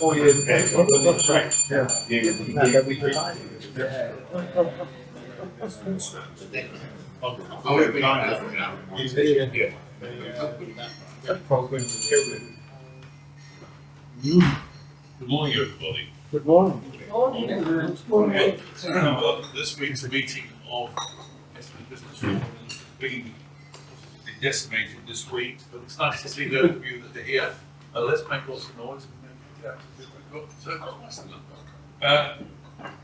Oh, yeah, that's right. Good morning, everybody. Good morning. This week's meeting of Essex Business Forum has been decimated this week, but it's nice to see those of you that are here. Let's make lots of noise.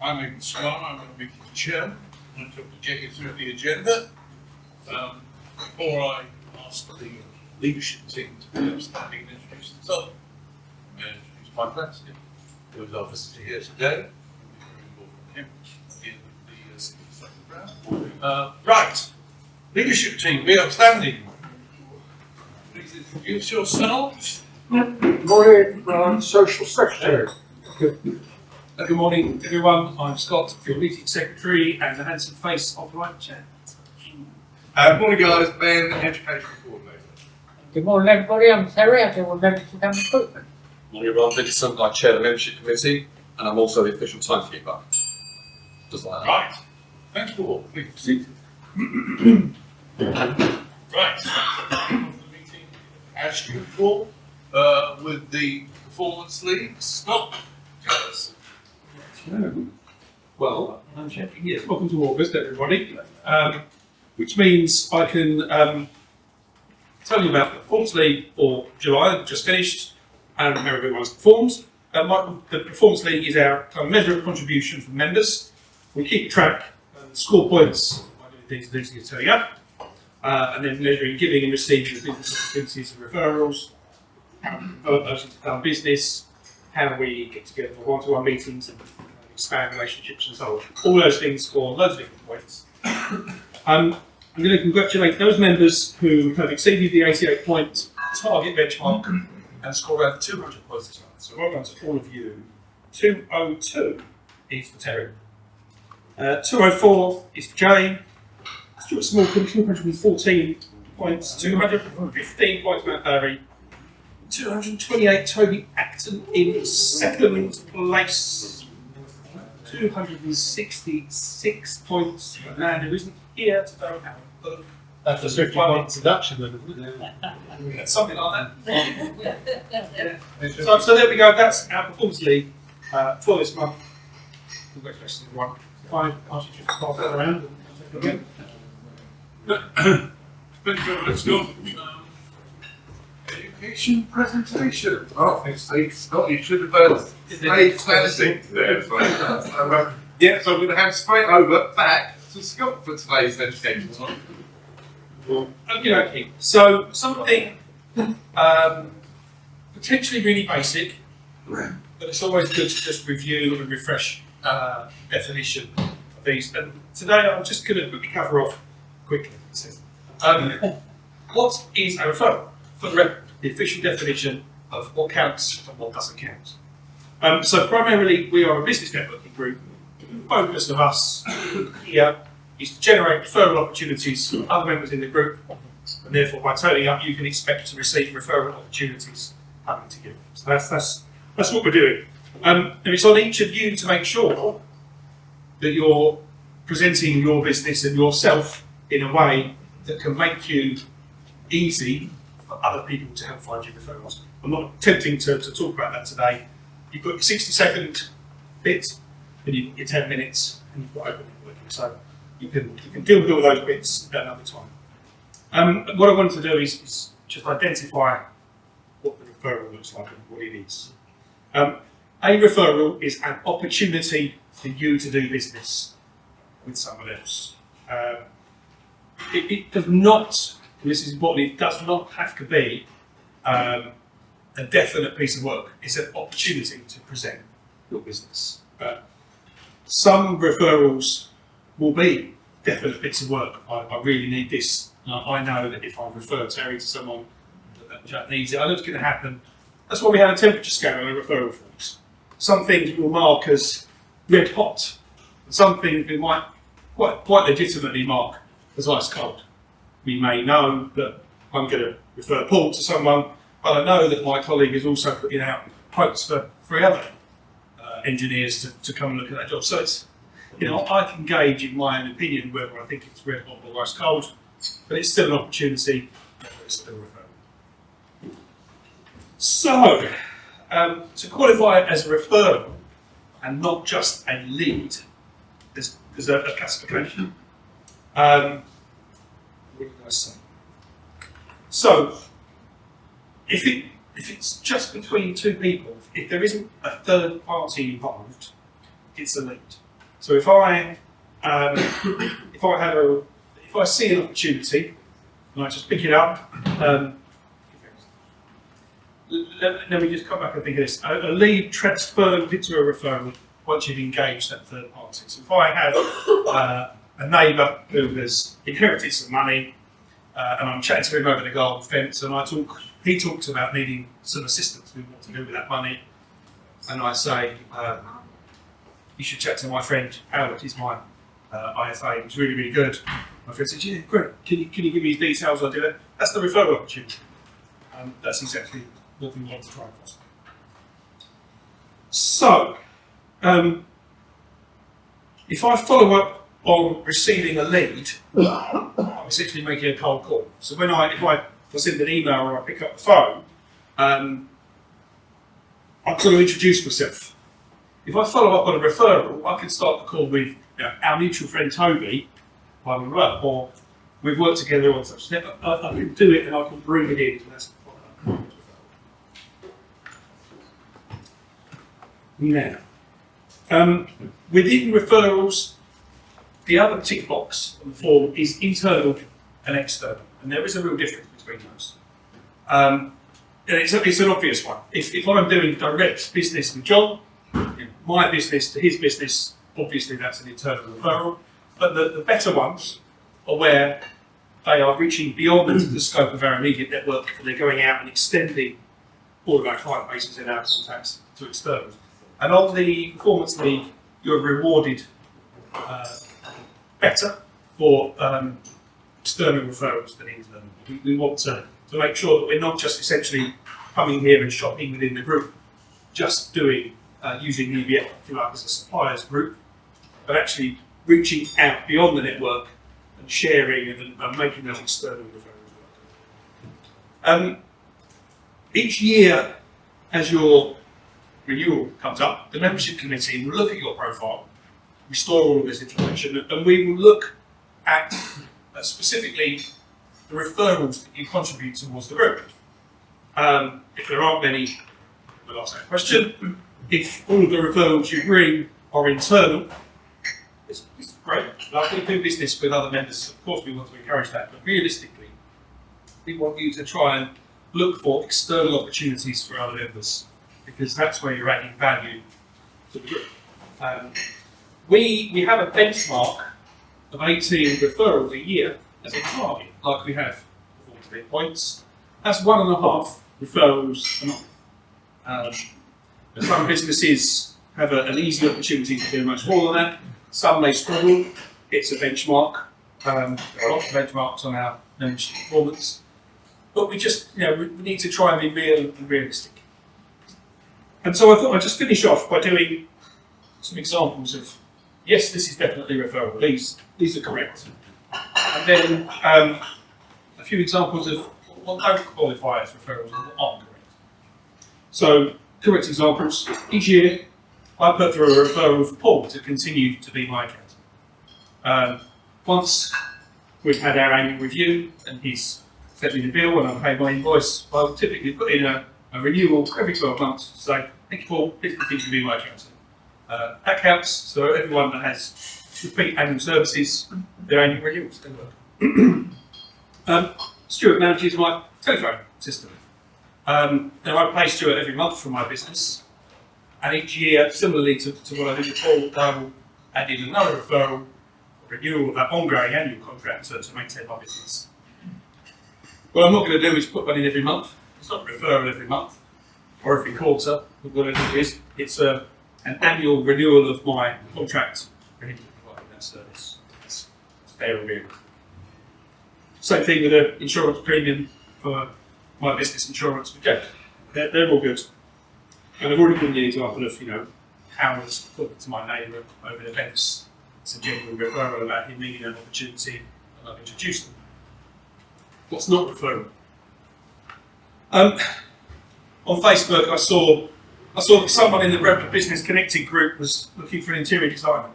I'm Aidan Scott, I'm going to be the chair. I'm going to get you through the agenda. Before I ask the leadership team to be upstanding and introduce themselves, I'm going to introduce my president, who is our visitor here today. Right, leadership team, be upstanding. Please introduce yourselves. Good morning, Social Secretary. Good morning, everyone. I'm Scott, your meeting secretary and the handsome face of the right chair. Morning guys, Ben, Education Coordinator. Good morning everybody, I'm Terry, I deal with membership and recruitment. Morning everyone, Dickinson, I chair the membership committee and I'm also the official timekeeper. Just like that. Right, thank you all. Please be seated. Right, the meeting as usual with the performance league. Scott, tell us. Well, I'm checking. Yes, welcome to August, everybody. Which means I can tell you about the performance league for July that just finished and how everyone's performed. The performance league is our kind of measure of contribution from members. We keep track and score points by doing things that are turning up, and then measuring giving and receiving of business opportunities and referrals, how we convert those into done business, how we get together for one-to-one meetings and expand relationships and so on. All those things score loads of different points. I'm going to congratulate those members who have exceeded the 88-point target benchmark and scored over 200 points this month. So well done to all of you. 202 is for Terry. 204 is for Jane. Stuart Smallcombe, 214 points. 215 points, Matt Barry. 228, Toby Acton in second place. 266 points for a man who isn't here today. That's a 50-point deduction then, isn't it? Something like that. So there we go, that's our performance league for this month. Congratulations everyone. If I ask you to pass that around and take it again. Let's go. Education presentation. Oh, thanks, Steve. Scott, you should have stayed standing there. Yeah, so I'm going to hand straight over back to Scott for today's education. Okay. So something potentially really basic, but it's always good to just review and refresh definition of these. And today I'm just going to quickly cover off quickly. What is a referral? For the record, the official definition of what counts and what doesn't count. So primarily we are a business networking group. The focus of us here is to generate referral opportunities for other members in the group, and therefore by turning up you can expect to receive referral opportunities coming to you. So that's what we're doing. And it's on each of you to make sure that you're presenting your business and yourself in a way that can make you easy for other people to help find you referrals. I'm not attempting to talk about that today. You've got your 60-second bit, and you've got your 10 minutes, and you've got open networking. So you can deal with all those bits at another time. What I wanted to do is just identify what the referral looks like and what it is. A referral is an opportunity for you to do business with someone else. It does not, and this is important, it does not have to be a definite piece of work. It's an opportunity to present your business. Some referrals will be definite bits of work. I really need this. I know that if I refer Terry to someone that chap needs it, I know it's going to happen. That's why we have a temperature scale on our referral forms. Some things we'll mark as red hot, and some things we might quite legitimately mark as ice cold. We may know that I'm going to refer Paul to someone, but I know that my colleague is also putting out quotes for 3 other engineers to come and look at that job. So it's, you know, I can gauge in my own opinion whether I think it's red hot or ice cold, but it's still an opportunity, it's still a referral. So, to qualify it as a referral and not just a lead, there's a classification. What did I say? So, if it's just between 2 people, if there isn't a third party involved, it's a lead. So if I see an opportunity and I just pick it up, let me just come back and think of this. A lead transfers into a referral once you've engaged that third party. So if I have a neighbour who has inherited some money and I'm chatting to him over the garden fence and he talks about needing some assistance with what to do with that money, and I say, you should chat to my friend Howard, he's my IFA, he's really, really good. My friend says, yeah, great, can you give me his details, I'll do it. That's the referral opportunity. That's exactly what we want to try and foster. So, if I follow up on receiving a lead, I'm essentially making a cold call. So if I send an email or I pick up the phone, I'm going to introduce myself. If I follow up on a referral, I can start the call with our mutual friend Toby, blah, blah, blah, or we've worked together on such a step. I can do it and I can bring it in. That's now, within referrals, the other tick box on the form is internal and external, and there is a real difference between those. And it's an obvious one. If I'm doing direct business with John, my business to his business, obviously that's an internal referral. But the better ones are where they are reaching beyond the scope of our immediate network and they're going out and extending all of our client bases and our contacts to externals. And on the performance league, you're rewarded better for external referrals than internal. We want to make sure that we're not just essentially coming here and shopping within the group, just doing using UBF, if you like, as a suppliers group, but actually reaching out beyond the network and sharing and making those external referrals work. Each year, as your renewal comes up, the membership committee will look at your profile, restore all of this information, and we will look at specifically the referrals that you contribute towards the group. If there aren't many, we'll ask that question. If all of the referrals you bring are internal, it's great. Like we do business with other members, of course we want to encourage that, but realistically, we want you to try and look for external opportunities for other members, because that's where you're adding value to the group. We have a benchmark of 18 referrals a year as a target, like we have for points. That's 1.5 referrals a month. Some businesses have an easy opportunity to do much more than that. Some may struggle. It's a benchmark. There are lots of benchmarks on our membership performance, but we just, we need to try and be real and realistic. And so I thought I'd just finish off by doing some examples of, yes, this is definitely referral. These are correct. And then a few examples of what don't qualify as referrals and what aren't correct. So, correct examples. Each year, I put through a referral for Paul to continue to be my accountant. Once we've had our annual review and he's sent me the bill and I've paid my invoice, I will typically put in a renewal every 12 months to say, thank you Paul, please continue to be my accountant. That counts, so everyone that has repeat annual services, their annual renewals can work. Stuart manages my telephone system. Now I pay Stuart every month for my business, and each year, similarly to what I did with Paul, I will add in another referral, renewal of that ongoing annual contract to maintain my business. What I'm not going to do is put one in every month. It's not a referral every month or every quarter. What it is, it's an annual renewal of my contract for him to provide that service. It's fair and real. Same thing with the insurance premium for my business insurance with Jack. They're all good. And I've already given you an example of, you know, how I was talking to my neighbour over the fence. It's a genuine referral about him needing an opportunity, and I've introduced them. What's not referral? On Facebook, I saw that someone in the Brentwood Business Connected group was looking for an interior designer,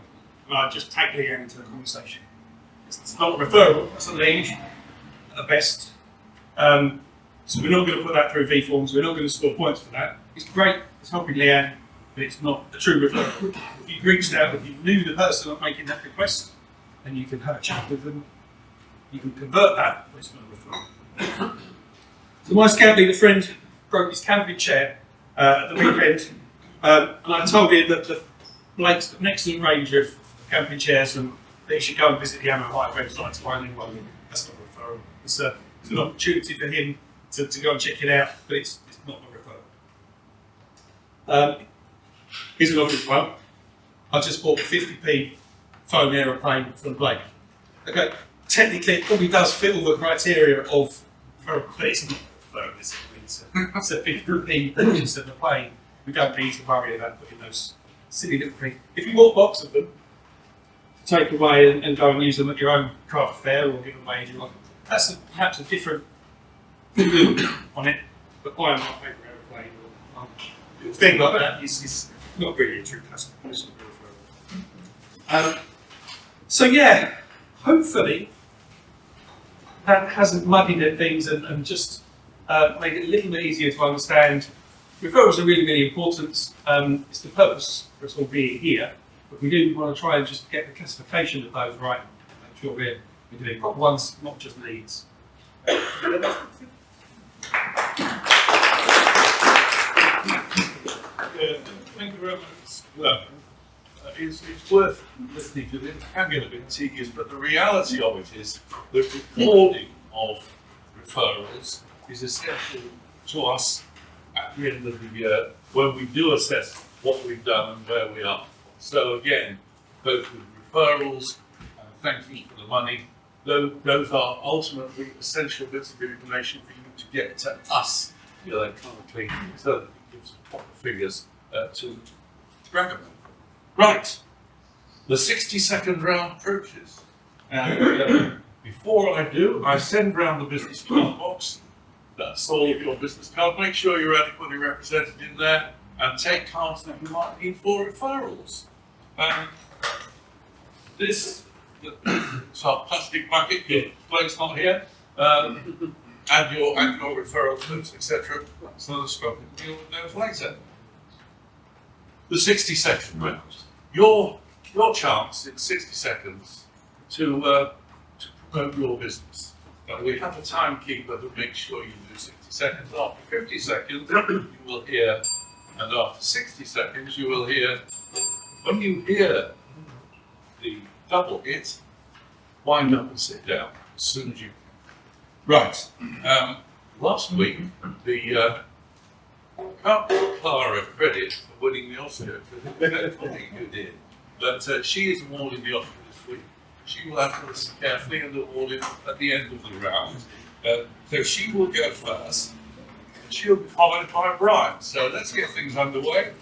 and I just tagged Leanne into the conversation. It's not a referral, it's a lead at best. So we're not going to put that through V-forms, we're not going to score points for that. It's great, it's helping Leanne, but it's not a true referral. If you reached out, if you knew the person making that request, then you can have a chat with them, you can convert that, but it's not a referral. So my scout leader friend broke his camping chair at the weekend, and I told him that Blake's got an excellent range of camping chairs and that he should go and visit the Ammo Hire website to find one. That's not a referral. It's an opportunity for him to go and check it out, but it's not a referral. Here's an obvious one. I just bought a 50p phone aeroplane from Blake. Okay, technically it probably does fit all the criteria of referral, but it's not a referral. It's a 50p purchase of the plane. We don't need to worry about putting those silly little things. If you bought a box of them to take away and go and use them at your own craft fair or give them away as you like, that's perhaps a different on it, but buying my paper aeroplane or a thing like that is not really a true customer. It's not a referral. So yeah, hopefully that hasn't muddied things and just made it a little bit easier to understand. Referrals are really, really important. It's the purpose for us all being here, but we do want to try and just get the classification of those right, make sure we're doing proper ones, not just leads. Thank you very much. Well, it's worth listening to this. It can get a bit tedious, but the reality of it is the recording of referrals is essential to us at the end of the year when we do assess what we've done and where we are. So again, both with referrals and thank you for the money, those are ultimately essential bits of information for you to get to us electronically so that it gives proper figures to recommend. Right, the 60-second round approaches. And before I do, I send round the business card box. That's all of your business cards. Make sure you're adequately represented in there and take cards that you might need for referrals. This is our plastic bucket. Blake's not here. And your referral notes, etc. So the scope will deal with those later. The 60-second round. Your chance in 60 seconds to promote your business. Now we have a timekeeper who makes sure you do 60 seconds. After 50 seconds, you will hear, and after 60 seconds, you will hear. When you hear the double hit, wind up and sit down as soon as you can. Right. Last week, can't give Clara credit for winning the Oscar. I think you did. But she is awarding the Oscar this week. She will have to listen carefully and award it at the end of the round. So she will go first, and she'll be followed by Brian. So let's get things underway.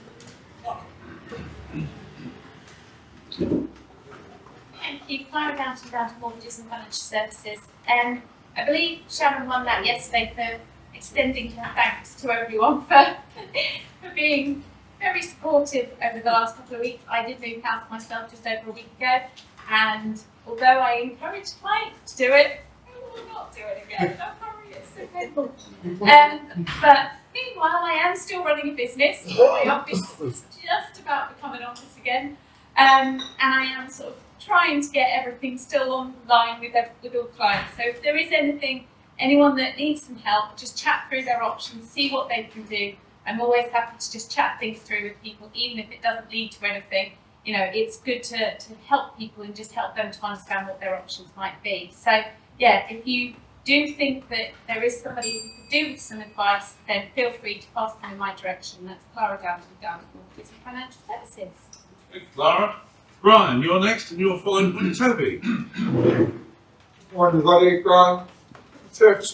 Thank you. Clara Downton down to Mortgages and Financial Services. I believe Sharon won that yesterday for extending her thanks to everyone for being very supportive over the last couple of weeks. I did move house myself just over a week ago, and although I encouraged clients to do it, I will not do it again. Don't worry, it's so painful. But meanwhile, I am still running a business. My office is just about to become an office again, and I am sort of trying to get everything still online with all clients. So if there is anyone that needs some help, just chat through their options, see what they can do. I'm always happy to just chat things through with people, even if it doesn't lead to anything. You know, it's good to help people and just help them to understand what their options might be. So yeah, if you do think that there is somebody who could do with some advice, then feel free to pass them in my direction. That's Clara Downton down at Mortgages and Financial Services. Thank you, Clara. Brian, you're next, and you're followed by Toby. Morning, everybody. Brian.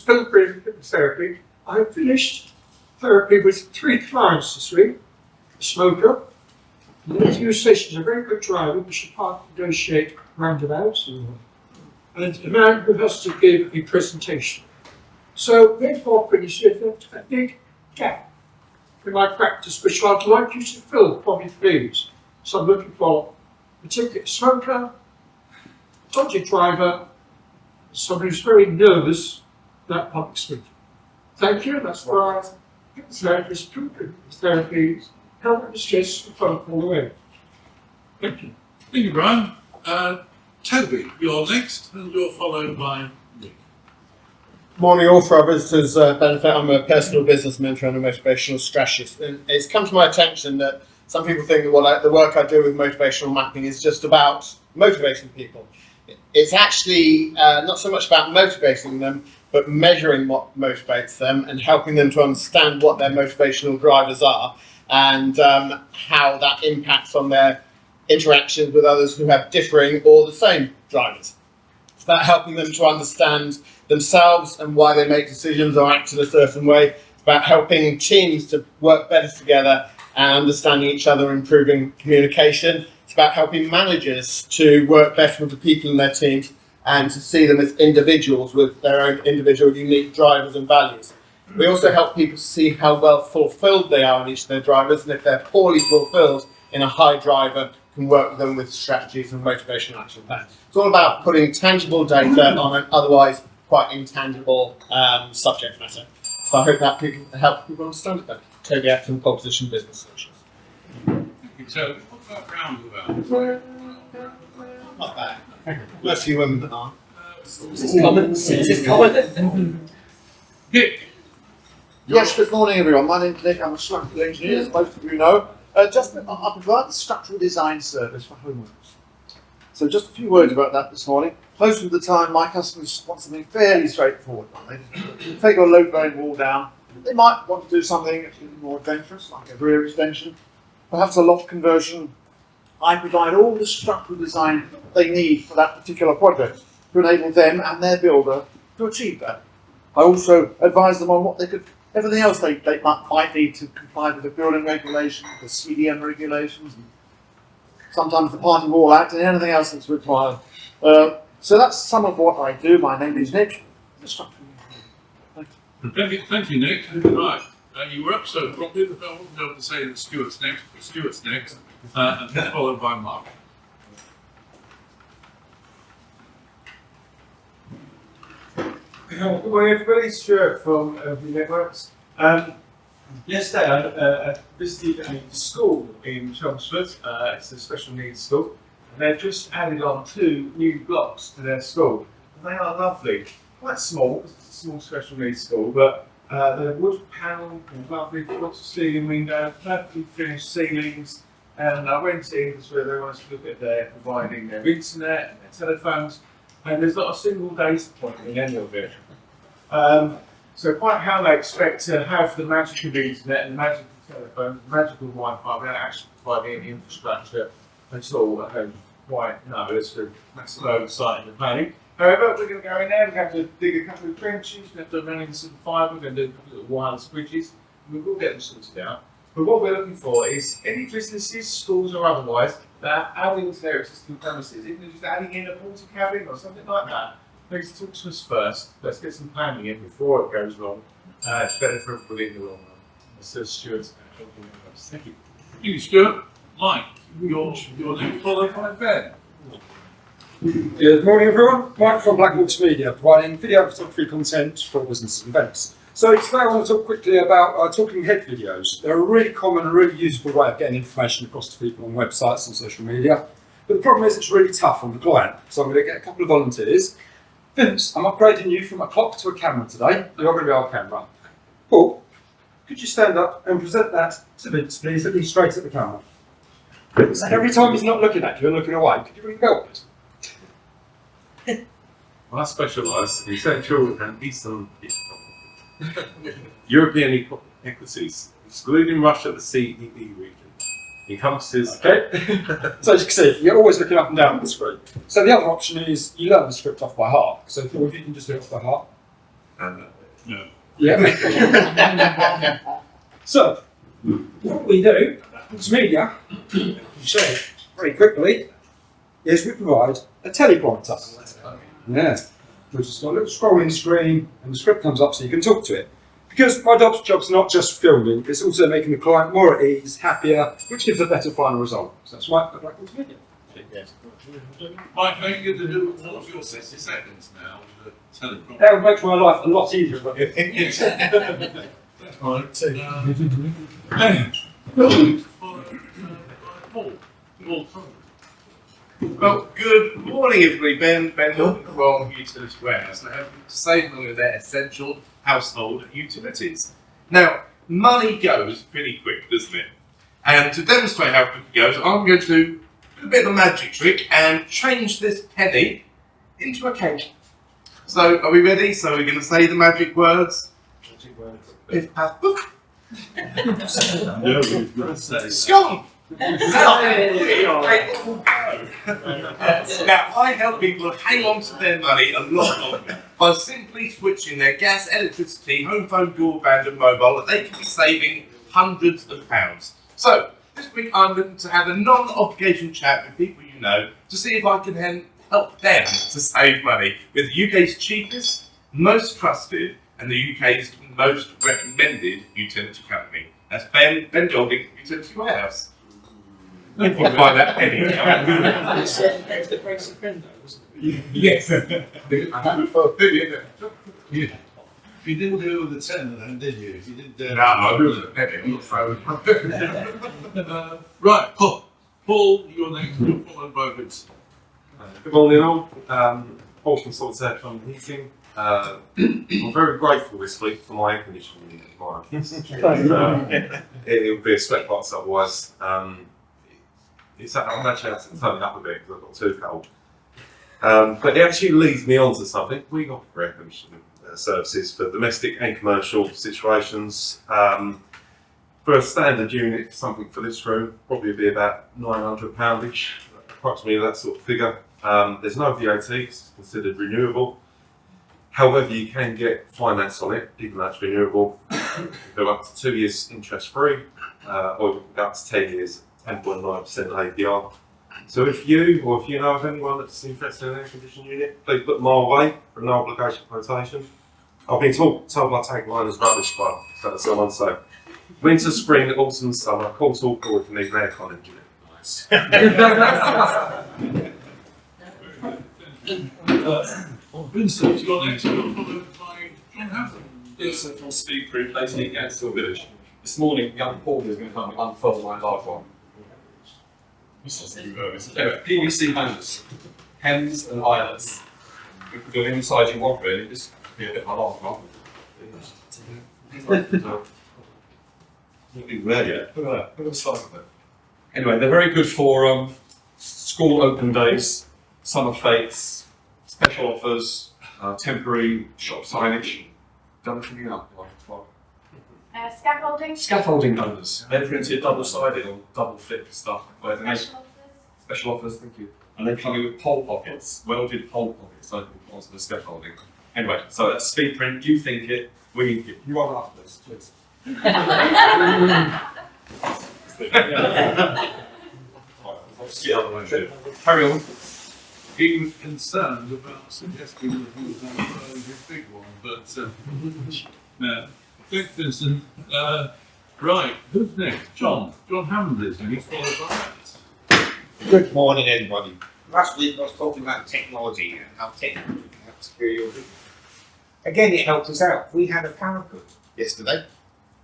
Pilgrim Therapy. I finished therapy with 3 clients this week. smoker. The interview session is a very good driver, we should part negotiate roundabouts. And a man who has to give a presentation. So therefore, there's a big gap in my practice, which I'd like you to fill for me, please. So I'm looking for a ticket smoker, dodgy driver, somebody who's very nervous about public speaking. Thank you, that's why therapist proven therapy help and stress and phone call away. Thank you. Thank you, Brian. Toby, you're next, and you're followed by Nick. Morning all. For our visitors' benefit, I'm a personal business mentor and a motivational strategist. And it's come to my attention that some people think that the work I do with motivational mapping is just about motivating people. It's actually not so much about motivating them, but measuring what motivates them and helping them to understand what their motivational drivers are and how that impacts on their interactions with others who have differing or the same drivers. It's about helping them to understand themselves and why they make decisions or act in a certain way. It's about helping teams to work better together and understanding each other, improving communication. It's about helping managers to work better with the people in their teams and to see them as individuals with their own individual unique drivers and values. We also help people see how well fulfilled they are in each of their drivers, and if they're poorly fulfilled in a high driver, can work with them with strategies and motivational action plans. It's all about putting tangible data on an otherwise quite intangible subject matter. So I hope that helps people understand it better. Toby Acton, Pole Position Business Solutions. Thank you, Toby. What about roundabout? Not bad. Most of you women that aren't. Nick, Yes, good morning everyone. My name's Nick, I'm a structural engineer, as most of you know. I provide the structural design service for homeowners. So just a few words about that this morning. Most of the time my customers want something fairly straightforward. They take a load-bearing wall down. They might want to do something a little more adventurous, like a rear extension, perhaps a loft conversion. I provide all the structural design they need for that particular project to enable them and their builder to achieve that. I also advise them on what they could, everything else they might need to comply with the building regulations, the CDM regulations, and sometimes the Party Wall Act, and anything else that's required. So that's some of what I do. My name is Nick. Thank you, Nick. Right, you were up so properly that I wasn't able to say that Stuart's next, but Stuart's next, and then followed by Mark. Good morning everybody, Stuart from Networks. Yesterday I visited a school in Chelmsford. It's a special needs school, and they've just added on 2 new blocks to their school. And they are lovely, quite small, it's a small special needs school, but they're wood panelled and lovely, lots of ceiling windows, perfectly finished ceilings. And I went in where they want us to look at their providing their internet and their telephones, and there's not a single data point in any of it. So quite how they expect to have the magic of the internet and the magic of telephones, the magic of Wi-Fi without actually providing any infrastructure at all. Quite no, it's a massive oversight in the planning. However, we're going to go in there, we have to dig a couple of trenches, we have to run in some fibre, we're going to do a couple of wireless bridges, and we will get them sorted out. But what we're looking for is any businesses, schools or otherwise, that are adding to their existing premises, even just adding in a porta cabin or something like that. Please talk to us first. Let's get some planning in before it goes wrong. It's better for everybody in the long run. So Stuart, thank you. Thank you, Stuart. Mike, you're next, followed by Ben. Good morning everyone, Mike from Black Media, providing video photography content for businesses and events. So today I want to talk quickly about talking head videos. They're a really common and really useful way of getting information across to people on websites and social media. But the problem is it's really tough on the client. So I'm going to get a couple of volunteers. Vince, I'm upgrading you from a clock to a camera today. You're going to be our camera. Paul, could you stand up and present that to Vince, please, looking straight at the camera. Vince, every time he's not looking at you and looking away, could you ring the bell, please? Well, I specialise in Central and Eastern European equities, excluding Russia, the CEE region. Encompasses. Okay. So as you can see, you're always looking up and down the screen. So the other option is you learn the script off by heart. So if you can just do it off by heart. No. Yeah. So what we do Multimedia, you say very quickly, is we provide a teleprompter. Yeah. Which has got a little scrolling screen and the script comes up so you can talk to it. Because my job's not just filming, it's also making the client more at ease, happier, which gives a better final result. So that's why I like multimedia. Mike, how are you going to do all of your 60 seconds now with the teleprompter? That would make my life a lot easier. But Well, good morning everybody. Ben Hill from Utility Warehouse, and I have to save money with their essential household utilities. Now, money goes pretty quick, doesn't it? And to demonstrate how quick it goes, I'm going to do a bit of a magic trick and change this penny into a cake. So, are we ready? So we're going to say the magic words. Biff, paff, book. Scone! Now, I help people hang on to their money a lot longer by simply switching their gas, electricity, home phone, broadband and mobile that they can be saving hundreds of pounds. So, this week I'm looking to have a non-obligation chat with people you know to see if I can help them to save money with the UK's cheapest, most trusted and the UK's most recommended utility company. That's Ben Dogging Utility Warehouse. I'll find that penny. Yes. You didn't do the tenner then, did you? You did. No, I do the penny on the phone. Right, Paul, you're next. You're followed by Vince. Good morning all. Paul from Solitaire from Heating. I'm very grateful this week for my air conditioning in my office. It would be a sweat box otherwise. I'm actually having to turn it up a bit because I've got too cold. But it actually leads me on to something. We offer air conditioning services for domestic and commercial situations. For a standard unit, something for this room, probably be about £900-ish, approximately that sort of figure. There's no VAT, it's considered renewable. However, you can get finance on it, even though it's renewable. You can go up to 2 years interest free, or you can go up to 10 years, 10.9% APR. So if you know of anyone that's interested in an air conditioning unit, please put them our way for no obligation quotation. I've been told my tagline is rubbish, but that's someone say. Winter, spring, autumn, summer, call to all call if you need an aircon unit. Nice. Vincent, you're next. You're followed by John Hampton. Vincent from Speedproof, based in Gansfield Village. This morning, young Paul is going to come and unfold my large one. Anyway, PVC hangers, hems and eyelets. You can do it any size you want really, just be a bit of a large one. Not even there yet, look at that, look at the size of it. Anyway, they're very good for school open days, summer fetes, special offers, temporary shop signage. Done anything up? Scaffolding. Scaffolding numbers. They're printed double-sided or double-fit stuff. Special offers. Offers, thank you. And they come in with pole pockets, welded pole pockets open onto the scaffolding. Anyway, so that's speed print, you think it, we think it. You are after this, please. Carry on. He was concerned about suggesting that he was unfurling his big one, but no. Thanks, Vincent. Right, who's next? John Hammond is, and he's followed by that. Good morning, everybody. Last week I was talking about technology and how technology can help secure your business. Again, it helped us out. We had a power cut yesterday,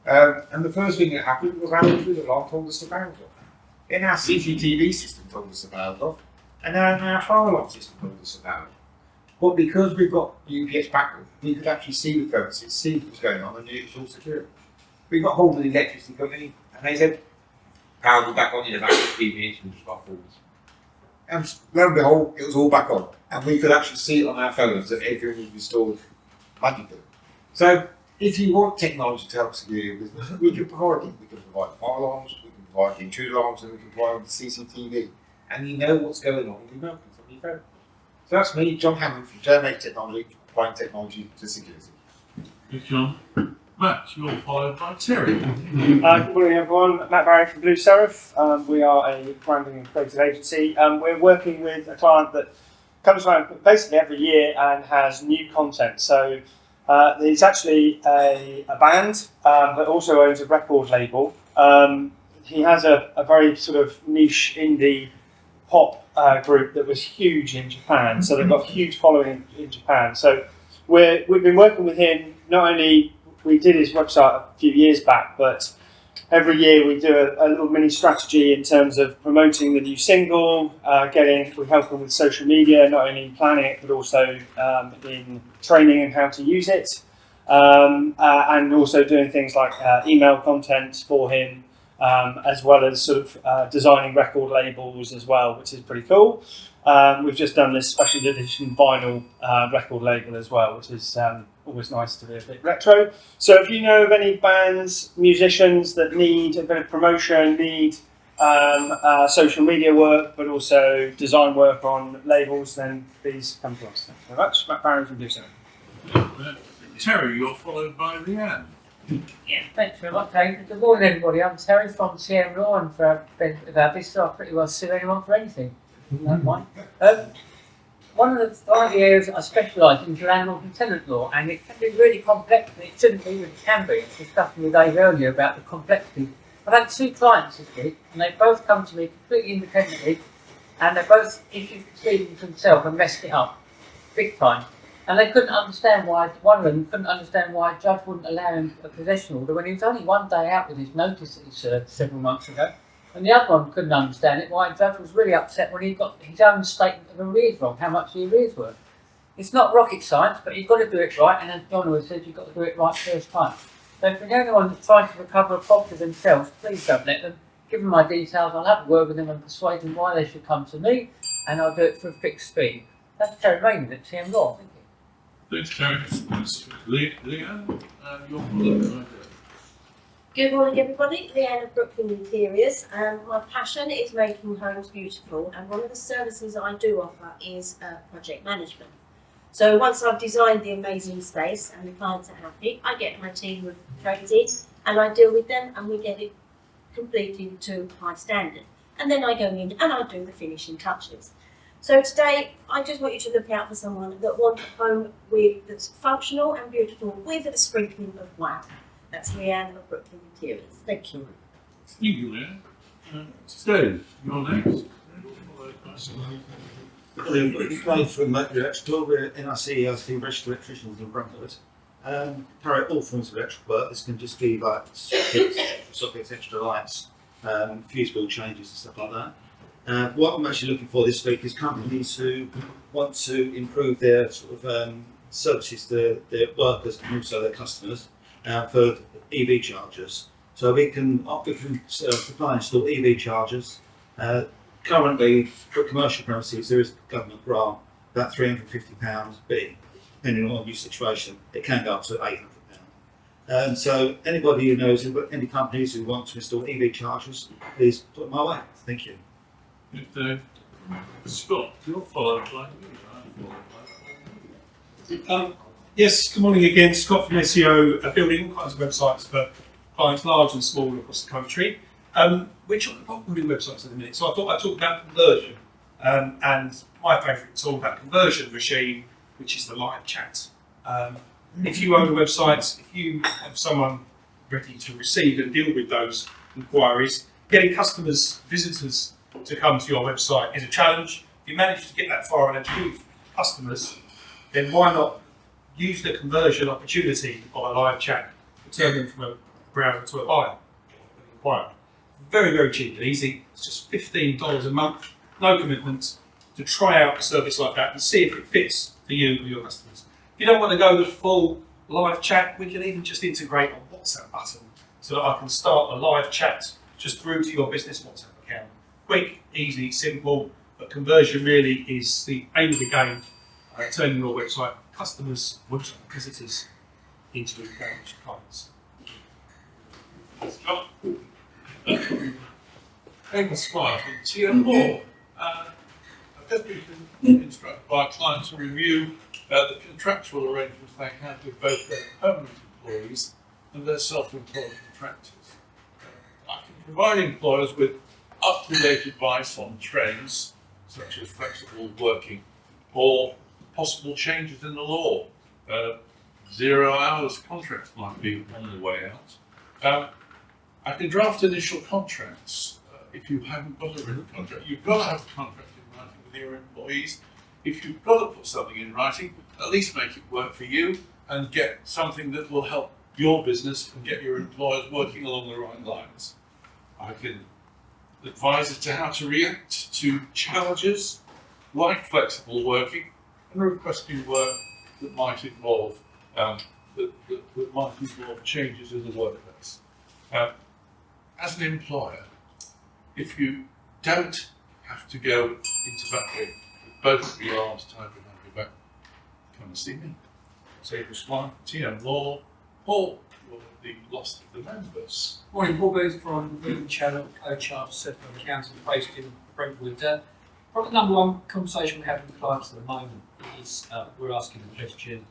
and the first thing that happened was our alarm told us about it. Then our CCTV system told us about it, and then our fire alarm system told us about it. But because we've got UPS backup, we could actually see the premises, see what was going on, and it was all secure. We got hold of the electricity company, and they said, power was back on in about 15 minutes, and just got forwards. And lo and behold, it was all back on, and we could actually see it on our phones that everything was restored magically. So, if you want technology to help secure your business, we can provide it. We can provide fire alarms, we can provide the intruder alarms, and we can provide the CCTV. And you know what's going on remotely from your phone. So that's me, John Hammond from JMH Technology, applying technology to security. Thanks, John. Matt, you're followed by Terry. Good morning everyone, Matt Barry from Blue Serif. We are a branding and creative agency. We're working with a client that comes around basically every year and has new content. So he's actually a band, but also owns a record label. He has a very sort of niche indie pop group that was huge in Japan. So they've got a huge following in Japan. So we've been working with him. Not only we did his website a few years back, but every year we do a little mini strategy in terms of promoting the new single, we help him with social media, not only planning it, but also in training and how to use it, and also doing things like email content for him, as well as sort of designing record labels as well, which is pretty cool. We've just done this special edition vinyl record label as well, which is always nice to be a bit retro. So if you know of any bands, musicians that need a bit of promotion, need social media work, but also design work on labels, then please come to us. Thanks very much. Matt Barron from Blue Serif. Terry, you're followed by Leanne. Yeah, thanks very much, Dave. Good morning, everybody. I'm Terry from CM Law, and for a benefit of our visitor, I pretty well sue anyone for anything. Don't mind. One of the areas I specialise in is landlord and tenant law, and it can be really complex, and it shouldn't be, but it can be. I was discussing with Dave earlier about the complexity. I've had 2 clients this week, and they both come to me completely independently, and they both issued proceedings themselves and messed it up, big time. And they couldn't understand why, one of them couldn't understand why a judge wouldn't allow him a possession order when he was only 1 day out with his notice that he served several months ago. And the other one couldn't understand it, why the judge was really upset when he got his own statement of arrears wrong, how much the arrears were. It's not rocket science, but you've got to do it right, and as John always says, you've got to do it right first time. So if there's anyone that's trying to recover a property themselves, please don't let them. Give them my details, I'll have a word with them and persuade them why they should come to me, and I'll do it for a fixed fee. That's Terry Raymond at TM Law. Thank you. Thanks, Terry. Leanne, you're followed by Good morning everybody, Leanne of Brooklyn Interiors. My passion is making homes beautiful, and one of the services I do offer is project management. So once I've designed the amazing space and the clients are happy, I get my team of tradies and I deal with them and we get it completed to high standard. And then I go in and I do the finishing touches. So today I just want you to look out for someone that wants a home that's functional and beautiful with a sprinkling of wow. That's Leanne of Brooklyn Interiors. Thank you. Thank you, Leanne. Steve, you're next. Craig from Mercury Electrical. We're NRC ELC registered electricians in Brentwood. Carry out all forms of electrical work. This can just be like sockets, extra lights, fuse board changes and stuff like that. What I'm actually looking for this week is companies who want to improve their sort of services to their workers and also their customers for EV chargers. So we can supply and install EV chargers. Currently, for commercial premises, there is a government grant, about £350 B, depending on your situation. It can go up to £800. So anybody who knows any companies who want to install EV chargers, please put them my way. Thank you. Scott, you're followed by me. Yes, good morning again. Scott from SEO, building all kinds of websites for clients large and small across the country. We're talking about building websites in a minute, so I thought I'd talk about conversion. And my favourite tool about conversion machine, which is the live chat. If you own a website, if you have someone ready to receive and deal with those inquiries, getting customers, visitors to come to your website is a challenge. If you manage to get that far and achieve customers, then why not use the conversion opportunity of a live chat to turn them from a browser to a buyer, an inquiry. Very, very cheap and easy. It's just $15 a month, no commitment, to try out a service like that and see if it fits for you or your customers. If you don't want to go the full live chat, we can even just integrate a WhatsApp button so that I can start a live chat just through to your business WhatsApp account. Quick, easy, simple, but conversion really is the aim of the game, turning your website customers, website visitors into engaged clients. Thank you, Scott. TM Law. I've just been instructed by a client to review the contractual arrangements they have with both their permanent employees and their self-employed contractors. I can provide employers with up-to-date advice on trends, such as flexible working, or possible changes in the law. 0 hours contracts might be on the way out. I can draft initial contracts. If you haven't got a written contract, you've got to have a contract in writing with your employees. If you've got to put something in writing, at least make it work for you and get something that will help your business and get your employers working along the right lines. I can advise as to how to react to challenges like flexible working and requesting work that might involve changes in the workplace. As an employer, if you don't have to go into battle with both of your arms tied behind your back, come and see me. Serif one, TM Law, Paul, will be lost of the members. Morning, Paul Booth from Legal Channel, co-chartered certified accountant based in Brentwood. Probably the number one conversation we're having with clients at the moment is we're asking the question,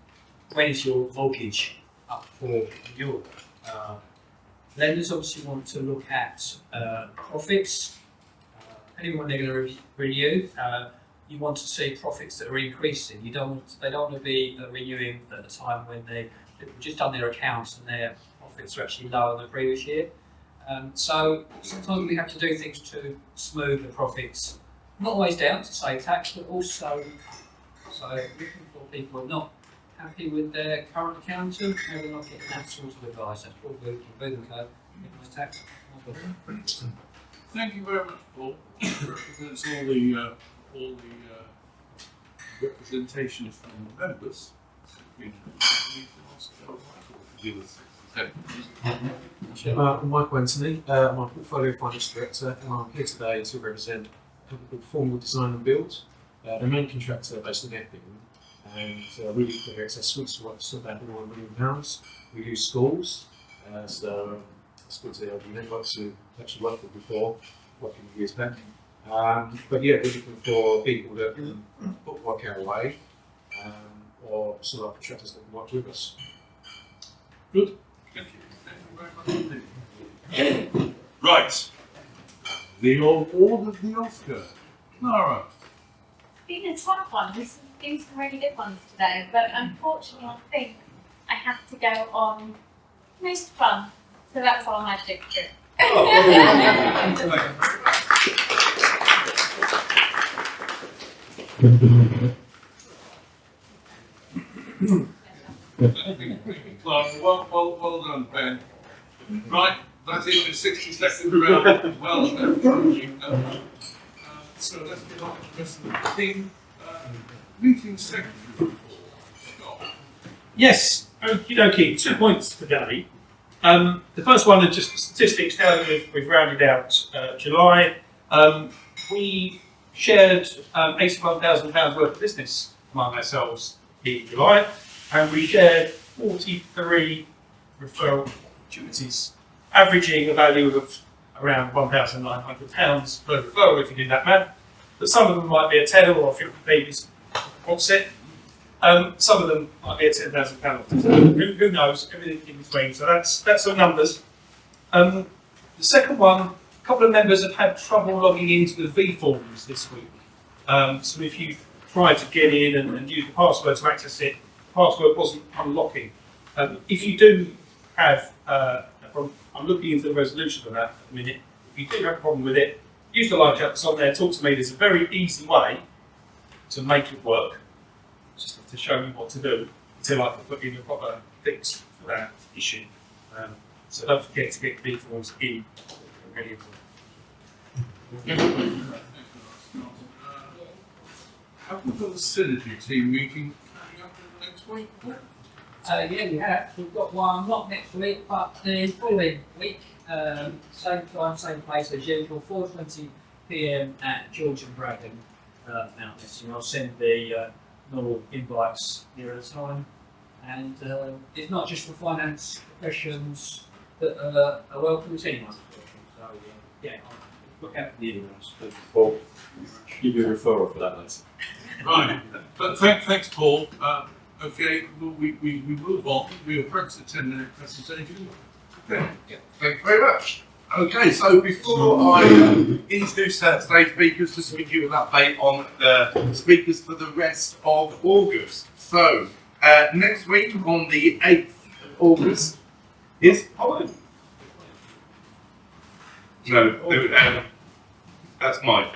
when is your mortgage up for renewal? Lenders obviously want to look at profits. Anyone they're going to renew, you want to see profits that are increasing. They don't want to be renewing at a time when they've just done their accounts and their profits are actually lower than the previous year. So sometimes we have to do things to smooth the profits. Not always down to save tax, but also looking for people who are not happy with their current accountant, maybe they're not getting that sort of advice. That's Paul Booth from Booth & Co. Minimize tax. Thank you very much, Paul. It represents all the representation from the members. I'm Michael Anthony, I'm a Portfolio Finance Director, and I'm here today to represent a company called Formal Design and Build. The main contractor based in Epping, and really clear access suites to work about £1 million. We do schools, so I spoke to the LD networks who actually worked with before, working years back. But yeah, we're looking for people that can work our way, or some other contractors that can work with us. Good. Thank you. Thank you very much. Right. The award of the Oscar. All right. It's been a tough one. There's been some really good ones today, but unfortunately, I think I have to go on most fun. So that's our magic trick. Well done, Ben. Right, that's it for 60 seconds round. Well done. So let's get on to the rest of the team. Meeting secretary. Yes, okie dokie, 2 points today. The first one is just statistics. Now that we've rounded out July, we shared £81,000 worth of business among ourselves in July, and we shared 43 referral opportunities, averaging a value of around £1,900 per referral if you do that math. But some of them might be a tenner or 50 babies. What's it? Some of them might be a £10,000. Who knows? Everything in between. So that's the numbers. The second one, a couple of members have had trouble logging into the V forms this week. So if you tried to get in and use the password to access it, the password wasn't unlocking. If you do have a problem, I'm looking into the resolution of that in a minute. If you do have a problem with it, use the live chat that's on there, talk to me. There's a very easy way to make it work. Just have to show you what to do until I can put in a proper fix for that issue. So don't forget to get the forms in. Really important. Have we got a synergy team meeting coming up in the next week? Yeah, we have. We've got one, not next week, but the following week. Same time, same place as usual, 4:20 PM at George and Braddon, Mount Essing. I'll send the normal invites near the time. And it's not just for finance professions that are welcome, it's anyone. So, yeah, I'll look out for the emails. Paul, give you a referral for that later. Right, but thanks, Paul. Okay, well, we move on. We approach the 10-minute presentation. Yeah, thank you very much. Okay, so before I introduce today's speakers, just to give you an update on the speakers for the rest of August. So, next week on the 8th of August is Holland. No, that's mine.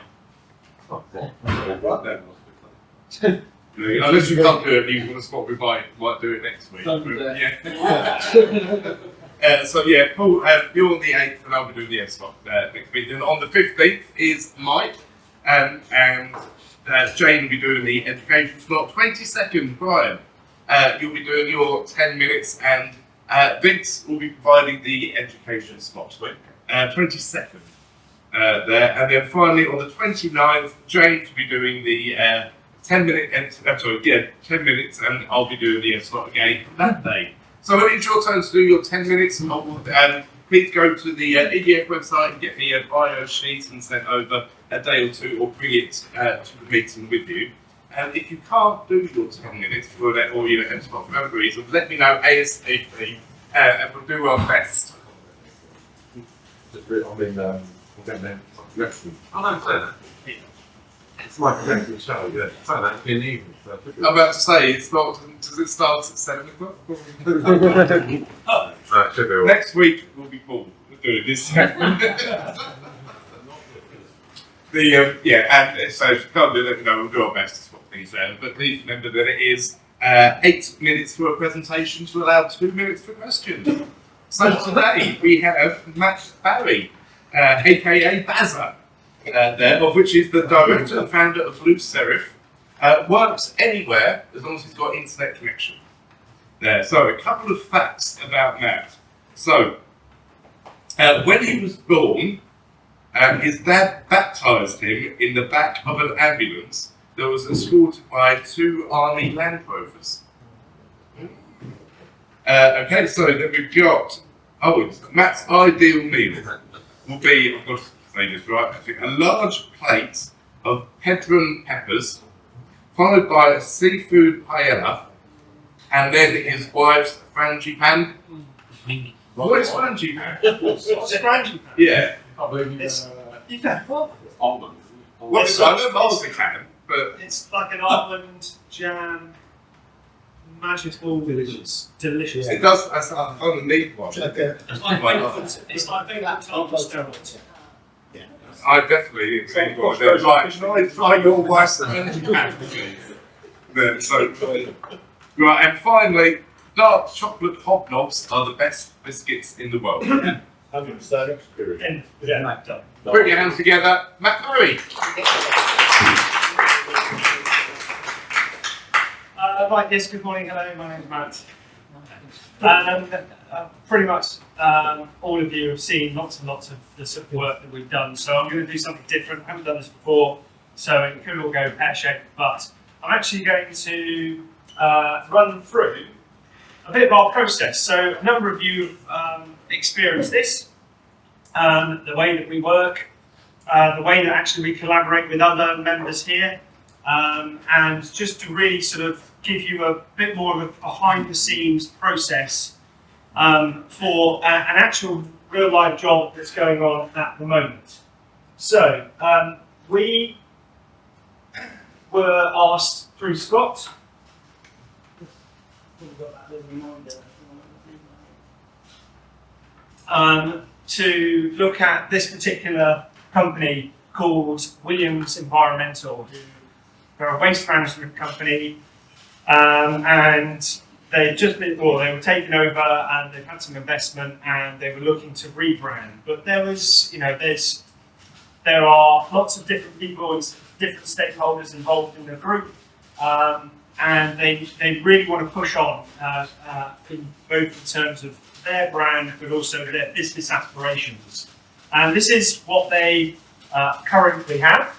Unless you can't do it, you want to spot me by might do it next week. So yeah, Paul, you're on the 8th and I'll be doing the S-Slot next week. And on the 15th is Mike, and Jane will be doing the education slot. 22nd, Brian, you'll be doing your 10 minutes, and Vince will be providing the education slot. 22nd there, and then finally on the 29th, James will be doing the 10 minutes, 10 minutes, and I'll be doing the slot again that day. So when it's your turn to do your 10 minutes, please go to the EDF website and get me a bio sheet and send over a day or two, or bring it to the meeting with you. And if you can't do your 10 minutes for that, or you know, for whatever reason, let me know ASAP, and we'll do our best. It's my connected show, yeah. It's like in the evening. I'm about to say, does it start at 7 o'clock? Next week will be Paul doing this. And so if you can't do that, you know, we'll do our best to swap things down. But please remember that it is 8 minutes for a presentation to allow 2 minutes for questions. So today we have Matt Barry, aka Bazza. There, of which is the director and founder of Blue Serif, works anywhere as long as he's got internet connection. There. So a couple of facts about Matt. So when he was born, his dad baptised him in the back of an ambulance that was escorted by 2 Army Land Rovers. Okay, so then we've got Matt's ideal meal will be, I've got to say this right, actually, a large plate of Pedron peppers, followed by a seafood paella, and then his wife's frangipane. What is frangipane? What's frangipane? Yeah. Almond. What's I know marzipan, but it's like an almond jam, magical, delicious. It does. That's on the neat one. Okay. It's like being on steroids. I definitely think like your wife's frangipane. Right, and finally, dark chocolate hobnobs are the best biscuits in the world. 100%. Put your hands together, Matt Murray. Right, yes, good morning, hello, my name's Matt. Pretty much all of you have seen lots and lots of the sort of work that we've done, so I'm going to do something different. I haven't done this before, so it could all go pear-shaped, but I'm actually going to run through a bit of our process. So a number of you have experienced this, the way that we work, the way that actually we collaborate with other members here, and just to really sort of give you a bit more of a behind-the-scenes process for an actual real-life job that's going on at the moment. So we were asked through Scott to look at this particular company called Williams Environmental, who are a waste management company, and they just been, well, they were taken over and they've had some investment and they were looking to rebrand. But there was, you know, there are lots of different people and different stakeholders involved in the group, and they really want to push on both in terms of their brand but also their business aspirations. And this is what they currently have,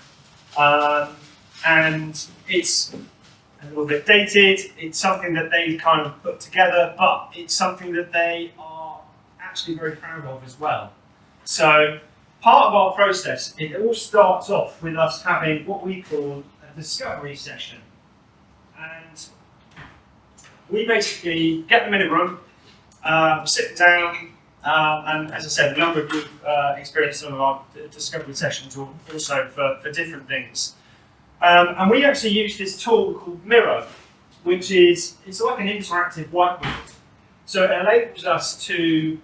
and it's a little bit dated. It's something that they kind of put together, but it's something that they are actually very proud of as well. So part of our process, it all starts off with us having what we call a discovery session. And we basically get them in a room, sit down, and as I said, a number of you experienced some of our discovery sessions also for different things. And we actually use this tool called Miro, which is, it's like an interactive whiteboard. So it enables us to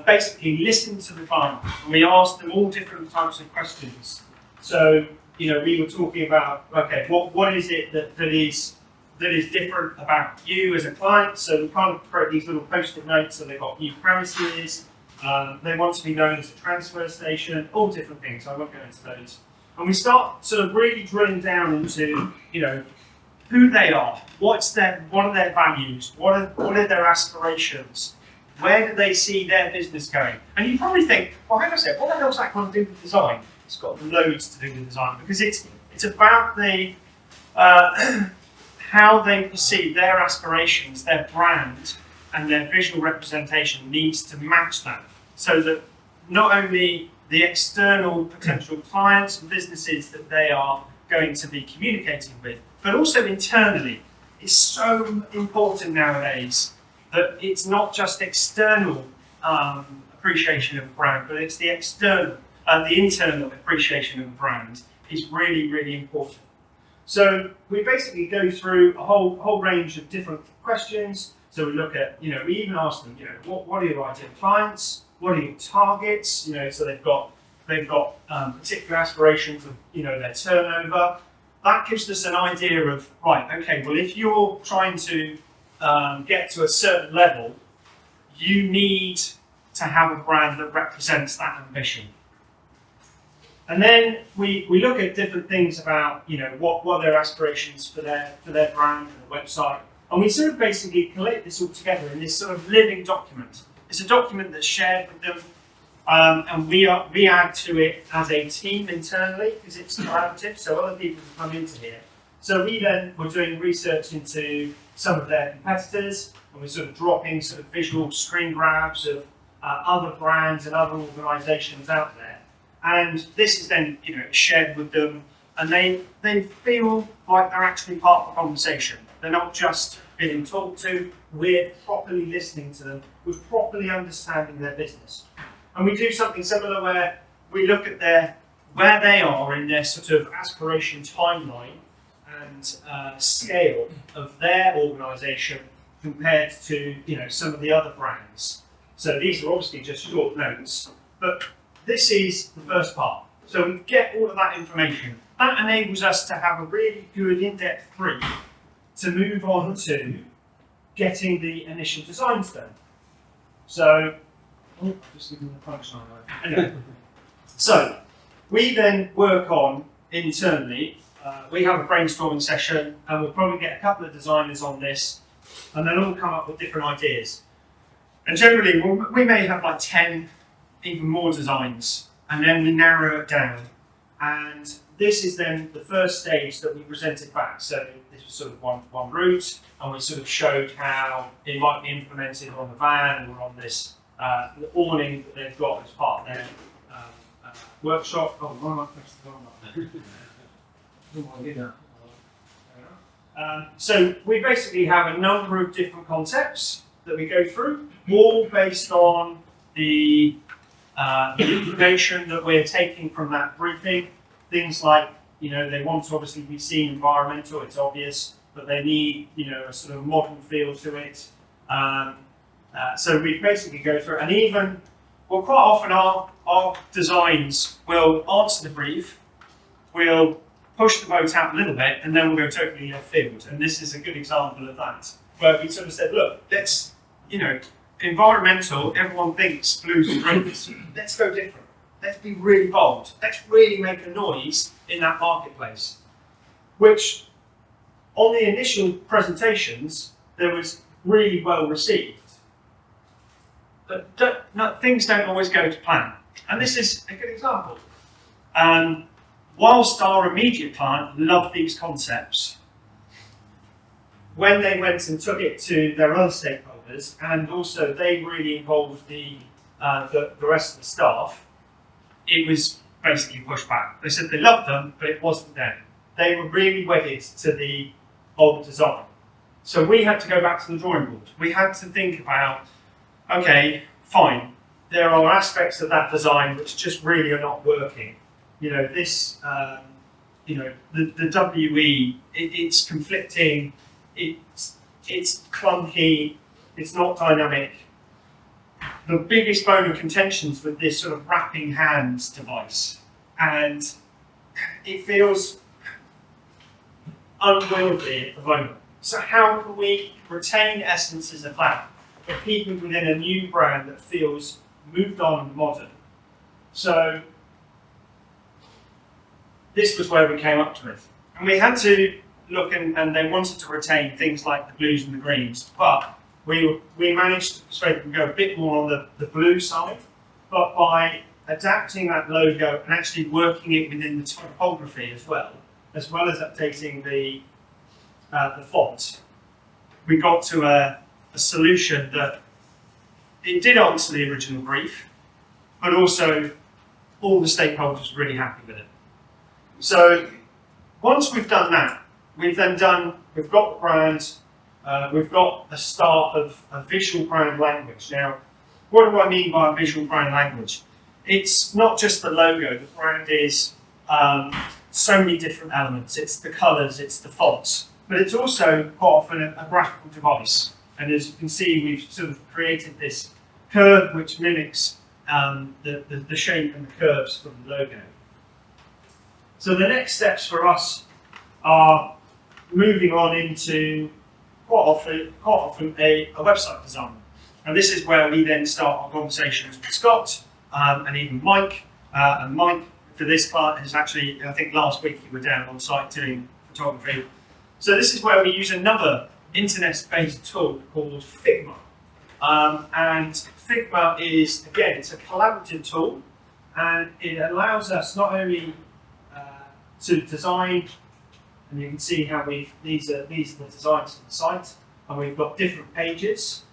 basically listen to the client, and we ask them all different types of questions. So, you know, we were talking about, okay, what is it that is different about you as a client? So we kind of create these little post-it notes, so they've got new premises, they want to be known as a transfer station, all different things. I won't go into those. And we start sort of really drilling down into, you know, who they are, what are their values, what are their aspirations, where do they see their business going? And you probably think, well, hang on a second, what the hell's that got to do with design? It's got loads to do with design, because it's about the how they perceive their aspirations, their brand, and their visual representation needs to match that, so that not only the external potential clients and businesses that they are going to be communicating with, but also internally. It's so important nowadays that it's not just external appreciation of a brand, but it's the external, the internal appreciation of a brand is really, really important. So we basically go through a whole range of different questions. So we look at, you know, we even ask them, you know, what are your ideal clients? What are your targets? You know, so they've got particular aspirations of, you know, their turnover. That gives us an idea of, right, okay, well, if you're trying to get to a certain level, you need to have a brand that represents that ambition. And then we look at different things about, you know, what are their aspirations for their brand and the website. And we sort of basically collect this all together in this sort of living document. It's a document that's shared with them, and we add to it as a team internally, because it's collaborative, so other people can come into here. So we then were doing research into some of their competitors, and we're sort of dropping sort of visual screen grabs of other brands and other organisations out there. And this is then, you know, shared with them, and they feel like they're actually part of the conversation. They're not just being talked to, we're properly listening to them, we're properly understanding their business. And we do something similar where we look at where they are in their sort of aspiration timeline and scale of their organisation compared to, you know, some of the other brands. So these are obviously just short notes, but this is the first part. So we get all of that information. That enables us to have a really good in-depth brief to move on to getting the initial designs done. So, just giving the punchline. Anyway, so we then work on internally. We have a brainstorming session, and we'll probably get a couple of designers on this, and they'll all come up with different ideas. And generally, we may have like 10, even more designs, and then we narrow it down. And this is then the first stage that we presented back. So this was sort of one route, and we sort of showed how it might be implemented on the van or on this the awning that they've got as part of their workshop. Oh, why am I pressing the button? So we basically have a number of different concepts that we go through, all based on the information that we're taking from that briefing. Things like, you know, they want to obviously be seen environmental, it's obvious, but they need, you know, a sort of modern feel to it. So we basically go through, and even, well, quite often our designs will answer the brief, we'll push the boat out a little bit, and then we'll go totally left field. And this is a good example of that, where we sort of said, look, let's, you know, environmental, everyone thinks blues and greens. Let's go different. Let's be really bold. Let's really make a noise in that marketplace. Which, on the initial presentations, there was really well received. But things don't always go to plan. And this is a good example. Whilst our immediate client loved these concepts, when they went and took it to their other stakeholders, and also they really involved the rest of the staff, it was basically pushed back. They said they loved them, but it wasn't them. They were really wedded to the old design. So we had to go back to the drawing board. We had to think about, okay, fine, there are aspects of that design which just really are not working. You know, this, the WE, it's conflicting, it's clunky, it's not dynamic. The biggest bone of contentions with this sort of wrapping hands device, and it feels unwieldy at the moment. So how can we retain essence as a brand, but keep it within a new brand that feels moved on and modern? So this was where we came up with. And we had to look, and they wanted to retain things like the blues and the greens, but we managed to persuade them to go a bit more on the blue side, but by adapting that logo and actually working it within the typography as well as updating the font, we got to a solution that it did answer the original brief, but also all the stakeholders were really happy with it. So once we've done that, we've got the brand, we've got the start of a visual brand language. Now, what do I mean by a visual brand language? It's not just the logo. The brand is so many different elements. It's the colours, it's the fonts, but it's also quite often a graphical device. And as you can see, we've sort of created this curve which mimics the shape and the curves from the logo. So the next steps for us are moving on into quite often a website design. And this is where we then start our conversations with Scott and even Mike. And Mike, for this part, has actually, I think last week you were down on site doing photography. So this is where we use another internet-based tool called Figma. And Figma is, again, it's a collaborative tool, and it allows us not only to design, and you can see how these are the designs for the site, and we've got different pages.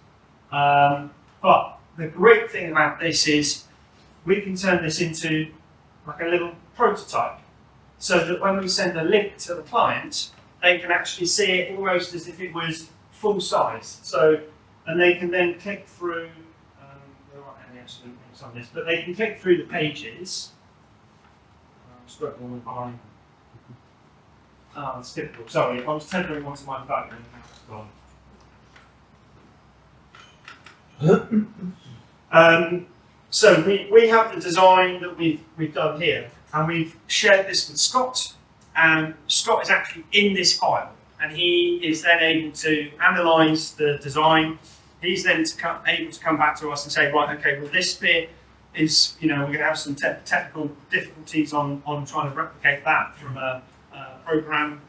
But the great thing about this is we can turn this into like a little prototype, so that when we send a link to the client, they can actually see it almost as if it was full size. So, and they can then click through. There aren't any actual links on this, but they can click through the pages. It's difficult. Sorry, I was tethering onto my phone and now it's gone. So we have the design that we've done here, and we've shared this with Scott, and Scott is actually in this file, and he is then able to analyse the design. He's then able to come back to us and say, right, okay, well this bit is, we're going to have some technical difficulties on trying to replicate that from a programmatic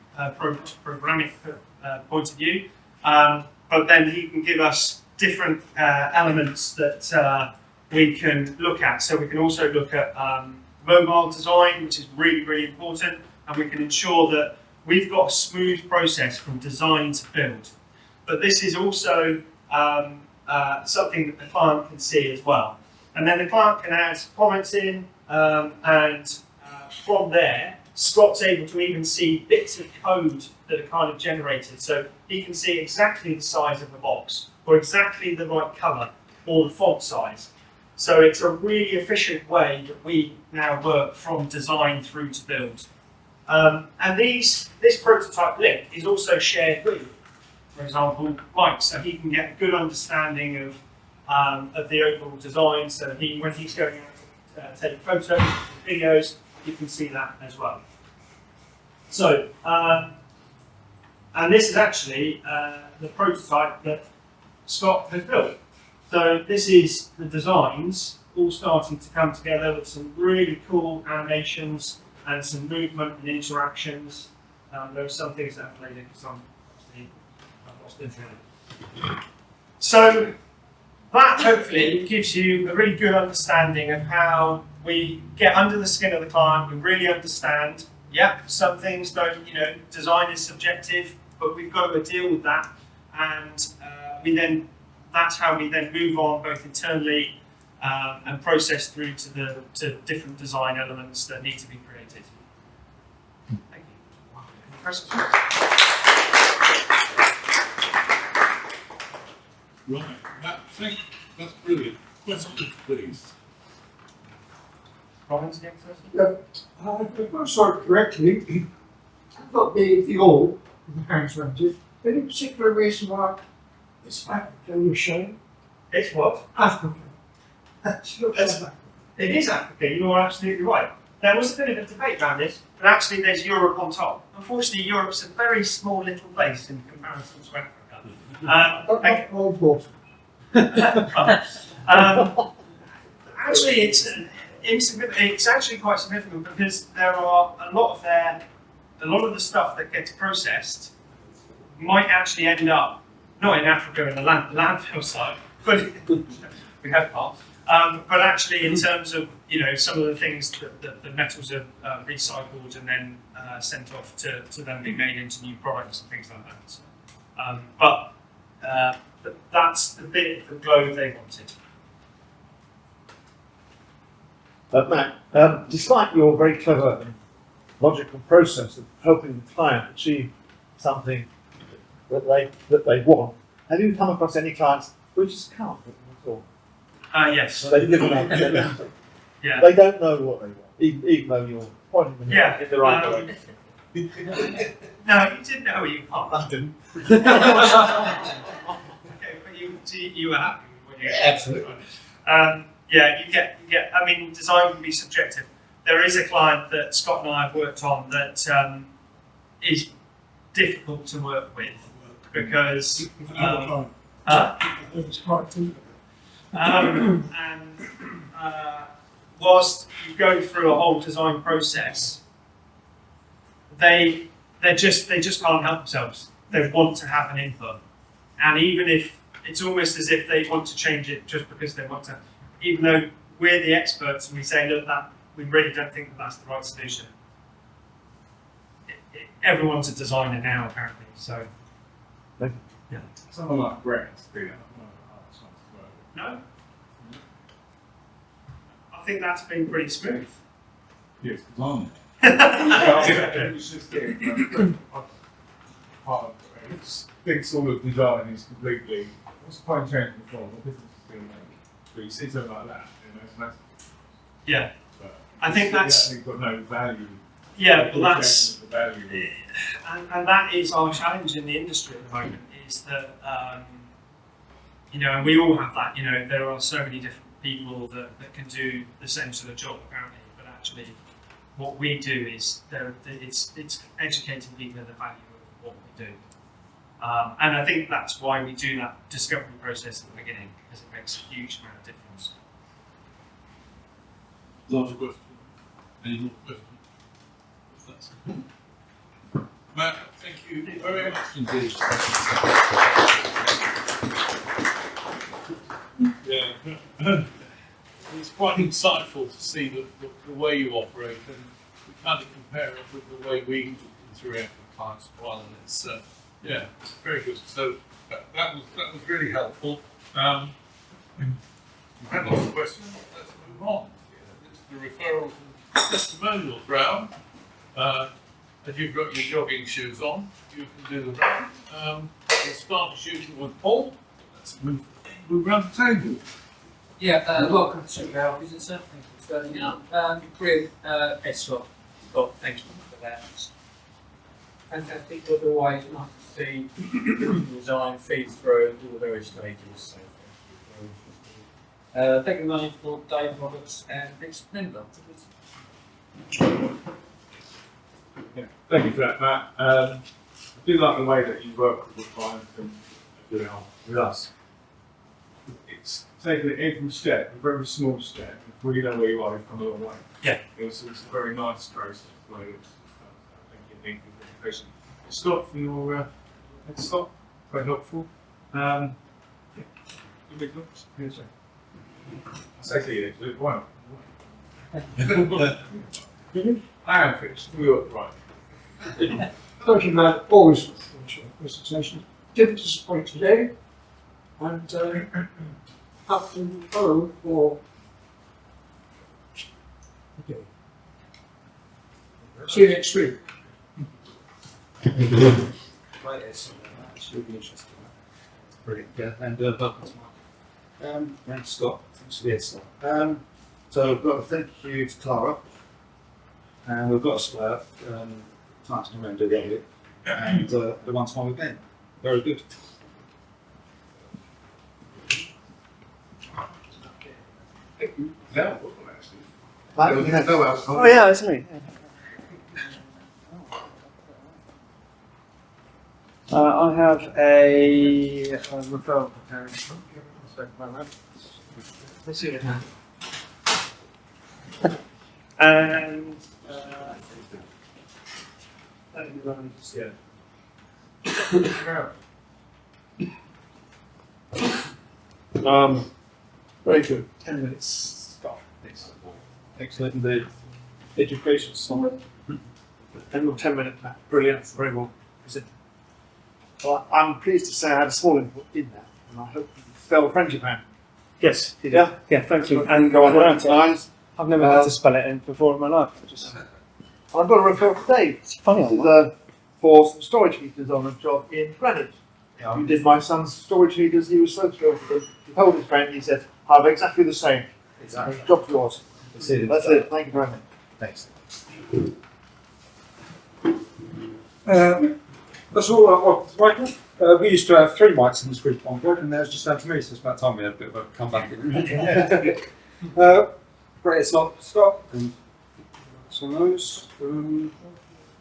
point of view. But then he can give us different elements that we can look at. So we can also look at mobile design, which is really, really important, and we can ensure that we've got a smooth process from design to build. But this is also something that the client can see as well. And then the client can add comments in, and from there, Scott's able to even see bits of code that are kind of generated. So he can see exactly the size of the box, or exactly the right colour, or the font size. So it's a really efficient way that we now work from design through to build. And this prototype link is also shared with, for example, Mike, so he can get a good understanding of the overall design. So when he's going out to take photos, videos, you can see that as well. So, and this is actually the prototype that Scott has built. So this is the designs all starting to come together with some really cool animations and some movement and interactions. There are some things that I've played in because I've lost internet. So that hopefully gives you a really good understanding of how we get under the skin of the client. We really understand, yeah, some things don't, design is subjective, but we've got to deal with that. And that's how we then move on both internally and process through to different design elements that need to be created. Thank you. Any questions? Right, that's brilliant. Questions, please. Brian's next first. If I saw it correctly, I've got the all in the hands around it. Any particular reason why it's Africa you're showing? It's what? Africa. It is Africa, you are absolutely right. There was a bit of a debate around this, but actually there's Europe on top. Unfortunately, Europe's a very small little place in comparison to Africa. Actually, it's actually quite significant because there are a lot of the stuff that gets processed might actually end up not in Africa in the landfill side, but we have parts. But actually, in terms of some of the things that the metals are recycled and then sent off to then be made into new products and things like that. But that's the bit of the globe they wanted. Matt, despite your very clever and logical process of helping the client achieve something that they want, have you come across any clients who just can't at all? Yes. They give up. Yeah. They don't know what they want, even though you're pointing them in the right way. No, you didn't know you can't. I didn't. Okay, but you were happy when you Absolutely. Yeah, you get. I mean, design can be subjective. There is a client that Scott and I have worked on that is difficult to work with because whilst you go through a whole design process, they just can't help themselves. They want to have an input, and even if it's almost as if they want to change it just because they want to, even though we're the experts and we say, look, that we really don't think that that's the right solution. Everyone's a designer now, apparently. So, yeah. Someone like Brett has to do that. No. I think that's been pretty smooth. Yes, because it's just part of it. Big sort of design is completely. What's the point changing the form? What difference is it going to make? But you see something like that, it's massive. Yeah. I think that's. You've got no value. Yeah, well, that's. The value. And that is our challenge in the industry at the moment. Is that and we all have that. There are so many different people that can do the same sort of job apparently, but actually, what we do is it's educating people in the value of what we do. And I think that's why we do that discovery process at the beginning, because it makes a huge amount of difference. Last question. Any more questions? Matt, thank you very much indeed. Yeah, it's quite insightful to see the way you operate, and we kind of compare it with the way we interact with clients as well, and it's very good. So that was really helpful. We've had lots of questions. Let's move on. It's the referrals and testimonials round. And you've got your jogging shoes on. You can do the round. We'll start shooting with Paul. Let's move around the table. Yeah, welcome to our business. Thank you for turning up. Brilliant, Scott. Thank you for that. Fantastic. Otherwise, nice to see design feed through all the various stages. So thank you very much for Dave Roberts and next member. Thank you for that, Matt. I do like the way that you work with clients and do it with us. It's taking it every step, a very small step, before you know where you are, you've come a long way. Yeah. It's a very nice process. Thank you for the presentation. Scott, for your head start, very helpful. Your big looks. Here's That's actually it. Wow. I am finished. We were right. Thank you, Matt. Always look forward to your presentation. Didn't disappoint today, and have to go for. Okay. See you next week. Right, it's really interesting. Brilliant. Yeah, and welcome to Mark. And Scott. Thanks for the Scott. So we've got a thank you to Clara, and we've got a square. Time to come around and do the edit, and the one time with Ben. Very good. Oh yeah, it's me. I have a referral. Let's see it now. And Very good. 10 minutes. Stop. Excellent indeed. Education solid. 10 minutes. Brilliant. Very well. Well, I'm pleased to say I had a small input in that, and I hope you spell friendship man. Yes. You did. Yeah? Yeah. Thank you. And go on I've nice. never had to spell it in before in my life. I've got a referral for Dave. It's funny. This is for some storage heaters on a job in Greenwich. Yeah. You did my son's storage heaters. He was so thrilled with them. He told his friend. He said, "I have exactly the same." Exactly. Job's yours. That's it. That's it. Thank you very much. Thanks. That's all. Michael. We used to have 3 mics in this group on board, and now it's just down to me, so it's about time we had a bit of a comeback. Great, it's not Scott. And some of those.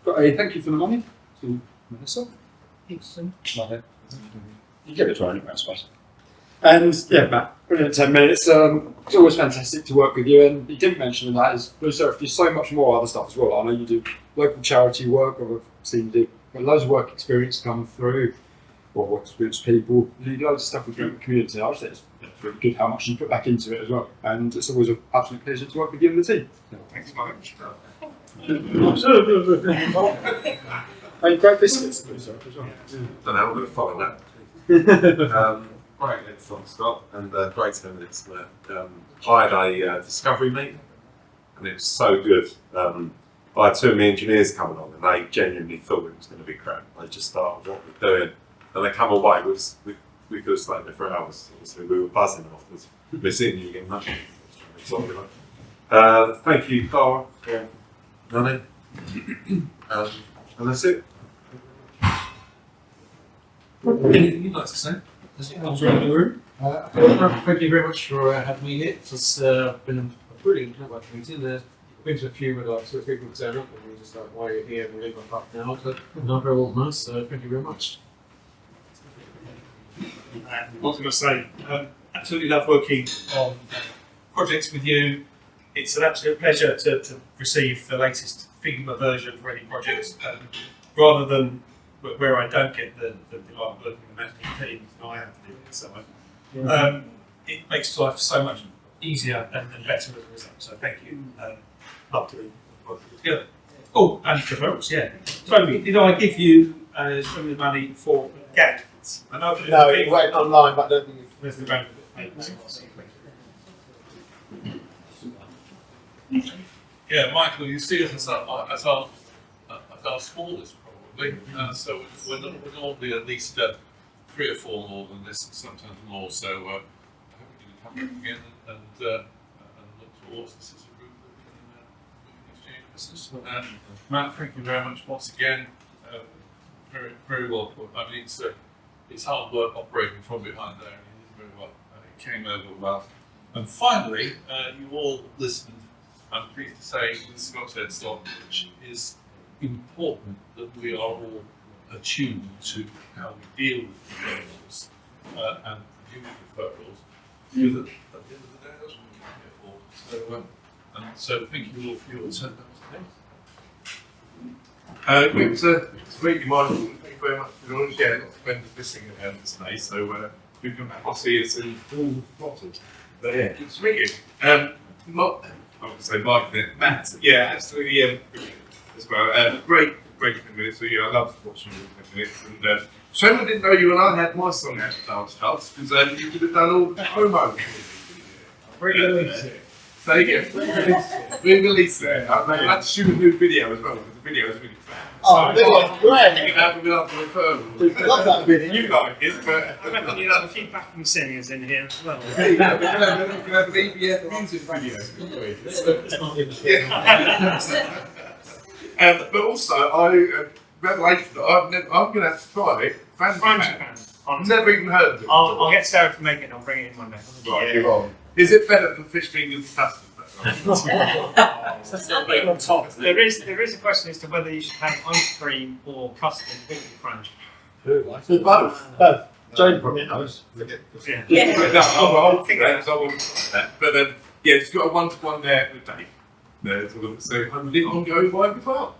Got a thank you for the money to Melissa. Love it. You give it to her anyway, I suppose. And yeah, Matt, brilliant 10 minutes. It's always fantastic to work with you, and you didn't mention that is Serif, there's so much more other stuff as well. I know you do local charity work, I've seen you do loads of work experience come through, or work experience people, you do loads of stuff with the community. I just think it's really good how much you put back into it as well, and it's always an absolute pleasure to work with you and the team. So, thanks so much. And great biscuits as well. Don't know, I'm going to follow that. Right, it's on Scott, and great 10 minutes there. I had a discovery meeting, and it was so good. I had 2 of my engineers coming on, and they genuinely thought it was going to be crap. They just started what we're doing, and they come away. We could have stayed there for hours. Obviously, we were buzzing afterwards. We're seeing you again, much. Thank you, Clara, for running. And that's it. Anything you'd like to say? As it comes around the room. Thank you very much for having me here. It's been a brilliant networking meeting. Been to a few where like 2 or 3 people turn up and we're just like, why are you here? And we leave my half an hour. But not very organised, so thank you very much. I was going to say, absolutely love working on projects with you. It's an absolute pleasure to receive the latest Figma version for any projects, rather than where I don't get the delight of working with the management team. I have to do it, so it makes life so much easier and better as a result. So thank you. Love to work together. Oh, and referrals, yeah. Toby, did I give you some of the money for gadgets? I know No, it went online, but I don't think there's the bank. Yeah, Michael, you see us as our smallest probably. So we're normally at least 3 or 4 more than this, sometimes more. So I hope you can come back again and look towards this as a group that we can exchange business. Matt, thank you very much once again. Very, very well put. I mean, it's hard work operating from behind there. It very well. It came over well. And finally, you all listened. I'm pleased to say, with Scott's head stop, which is important that we are all attuned to how we deal with referrals and use referrals. Because at the end of the day, that's what we came here for. So thank you all for your attendance today. Great to meet you, Michael. Thank you very much for joining us. Yeah, lots of friends missing today, so we can I'll see you soon. But yeah, good to meet you. I would say Matt, yeah, absolutely, as well. Great 10 minutes. So yeah, I love watching you in 10 minutes. And shame I didn't know you and I had my song out of dance cards because you could have done all the homework. So yeah, we released it. I'd like to shoot a new video as well. The video is really fun. Oh, the video is great. You can have a bit of a referral. I love that video. You like it, but I reckon you'd have a few backing singers in here as well. yeah, we can have an EBF music video. But also, revelation, I'm going to have to try it. Frangipan. I've never even heard of it. I'll get Sarah to make it and I'll bring it in one day. Right, you're wrong. Is it better than fish fingers and custard? On top. There is a question as to whether you should have ice cream or custard with the crunch. Both. Jane probably knows. Yeah. No, I think that. I wouldn't try that. But then, yeah, it's got a one-to-one there with Dave. There's a little so hopefully ongoing work as well.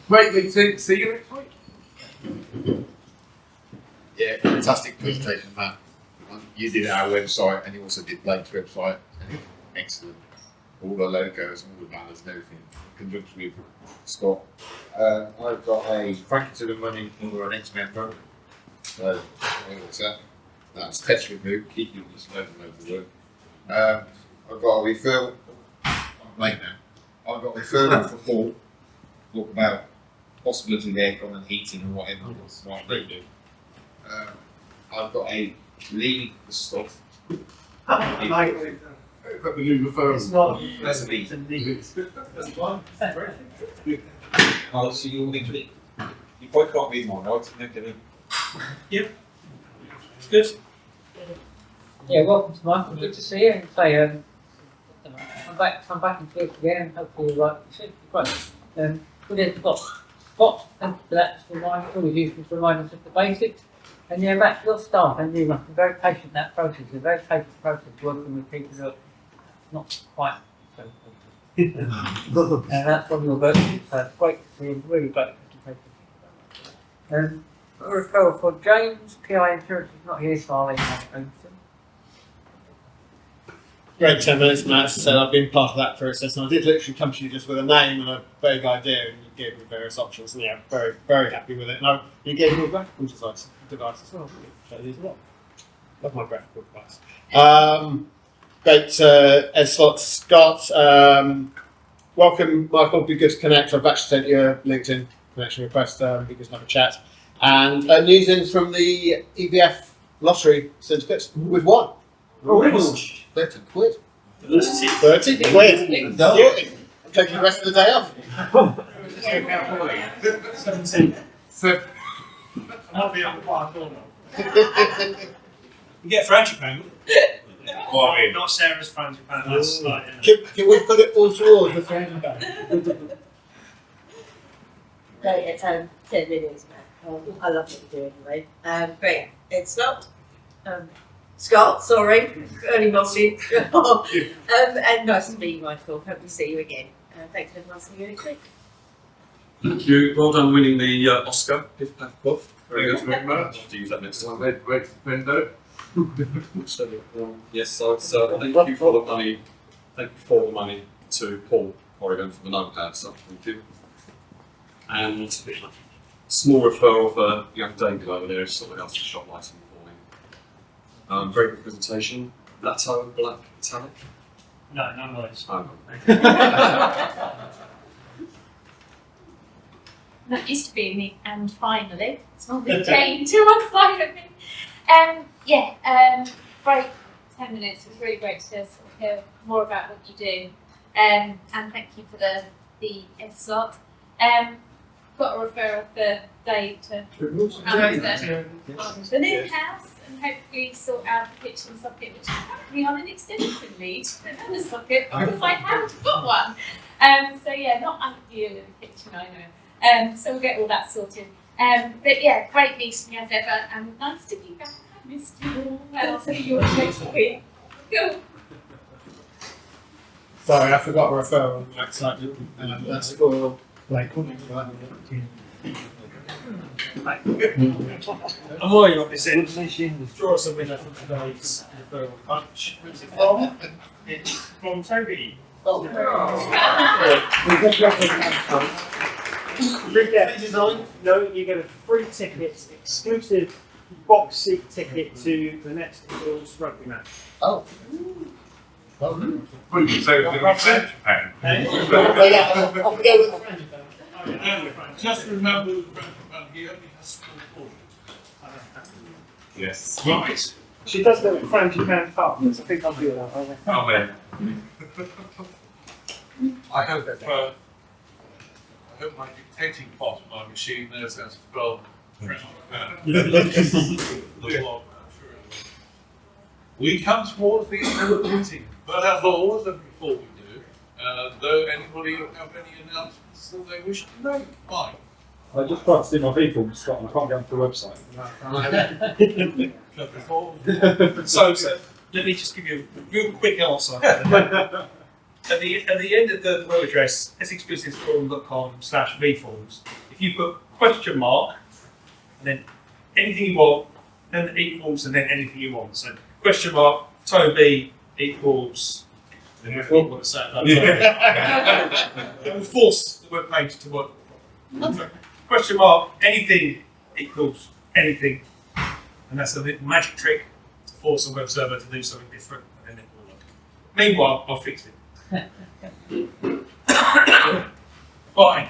Great meeting. See you next week. Yeah, fantastic presentation, Matt. You did our website and you also did Blake's website. And excellent. All the logos, all the banners and everything. In conjunction with Scott. I've got a thank you to the money for an ex-member. So, what's that? That's test review, keep you just loads of work. I've got a referral. I'm late now. I've got a referral for Paul. Talk about possibility of aircon and heating and whatever. What they do. I've got a lead for stuff. Got the new referral. It's not. That's a lead. That's one. I'll see you all next week. You probably can't read mine, right? Yep. It's good. Yeah, welcome to Michael. Good to see you. And say, come back and talk again, and hopefully, like you said, great. We did Scott, thank you for that. Just remind us, always useful to remind us of the basics. And yeah, Matt, your staff and you must be very patient in that process. It's a very patient process working with people that are not quite so patient. And that's one of your virtues. So it's great to see you. Really great to see you. A referral for James, PI Insurance is not here, so I'll leave that open. Great 10 minutes, Matt. As I said, I've been part of that process, and I did literally come to you just with a name and a vague idea, and you gave me various options, and yeah, very, very happy with it. And you gave me a graphical device as well. So these a lot. Love my graphical device. Great, Ed Slot, Scott. Welcome, Michael. Be good to connect. I've actually sent you a LinkedIn connection request. Be good to have a chat. And news in from the EBF lottery syndicate. We've won. Oh, really? 30 quid. 30 quid. I'm taking the rest of the day off. 17. So, I'll be on the bar corner. You get Frangipan. Not Sarah's Frangipan. That's like. Can we put it all towards the Frangipan? Great, it's 10 minutes, man. I love what you do anyway. Great, it's not. Scott, sorry, early morning. And nice to meet you, Michael. Hope to see you again. Thanks everyone. See you next week. Thank you. Well done winning the Oscar. Piff Paff Puff. Very good, very much. I'll have to use that next time. Great window. Yes, so thank you for the money. Thank you for the money to Paul Corrigan for the know-how. So thank you. And small referral for young David over there, who's sorting out some shop lighting for me. Very good presentation. Lato, black, metallic. No, none of those. Oh. That used to be me, and finally, it's not been Jane to one side of me. Great 10 minutes. It was really great to sort of hear more about what you do. And thank you for the ed slot. Got a referral for Dave to the new house and hopefully sort out the kitchen socket, which is currently on an extension lead. Another socket because I haven't got one. So yeah, not ideal in the kitchen, I know. So we'll get all that sorted. But yeah, great meeting as ever, and nice to be back. I missed you all, and I'll see you all next week. Cool. Sorry, I forgot a referral on the website. That's for Blake. And while you're on this end, draw us a winner for today's referral punch. Who's it from? It's from Toby. No, you get a free ticket, exclusive box seat ticket to the next Eagles rugby match. Oh. We can say we're going to be I'll go with the friend. Just remember the friend he only has small portions. Yes. Right. She does little £20 partners. I think I'll do that. Oh man. I hope my dictating part of my machine knows how to spell French. We come towards the end of the meeting, but as always, and before we do, though anybody have any announcements that they wish to make? Fine. I just tried to do my V-form to Scotland, I can't get onto the website. So, let me just give you a real quick answer. At the end of the web address, essexbusinessforum.com/vforms, if you put question mark, and then anything you want, then equals, and then anything you want. So question mark, Toby equals, and I forgot what to say about Toby. It will force the web page to work. Question mark, anything equals anything. And that's a little magic trick to force a web server to do something different, and then it will work. Meanwhile, I'll fix it. Fine.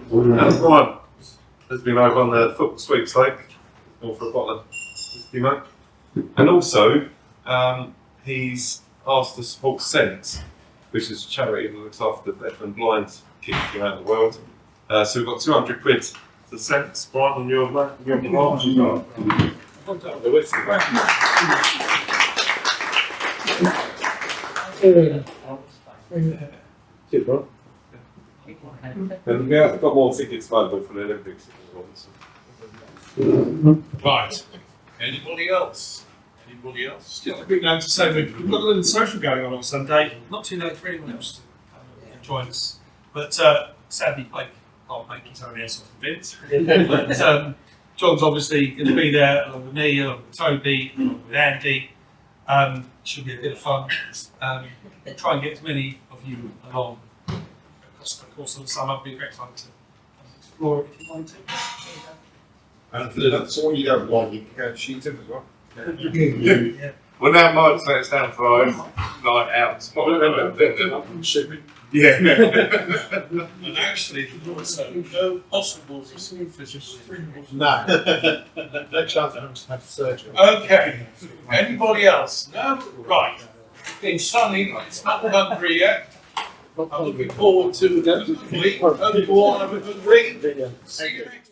Ryan has been over on the football sweepstake, all for a bottle of whiskey, mate. And also, he's asked to support Sense, which is a charity that looks after deaf and blind kids around the world. So we've got 200 quid to Sense. Brian, on your behalf. Cheers, bro. And we have got more tickets available for the Olympics if you want. Right. Anybody else? Anybody else? Just a quick note to say we've got a little social going on Sunday. Not too late for anyone else to join us. But sadly, Blake can't make his own airsoft event. But John's obviously going to be there along with me, along with Toby, along with Andy. Should be a bit of fun. Try and get as many of you along across the course of the summer. It'll be a great time to explore if you want to. And for the so when you don't want, you can go to Sheeton as well. Yeah. Well, now Mike's saying it's down for our own night out. Yeah. And actually, there's also no possible receipt. No. No chance I have surgery. Okay. Anybody else? No? Right. It's been sunny, it's not hungry yet. I'm looking forward to the week. Hope you all have a good week. See you next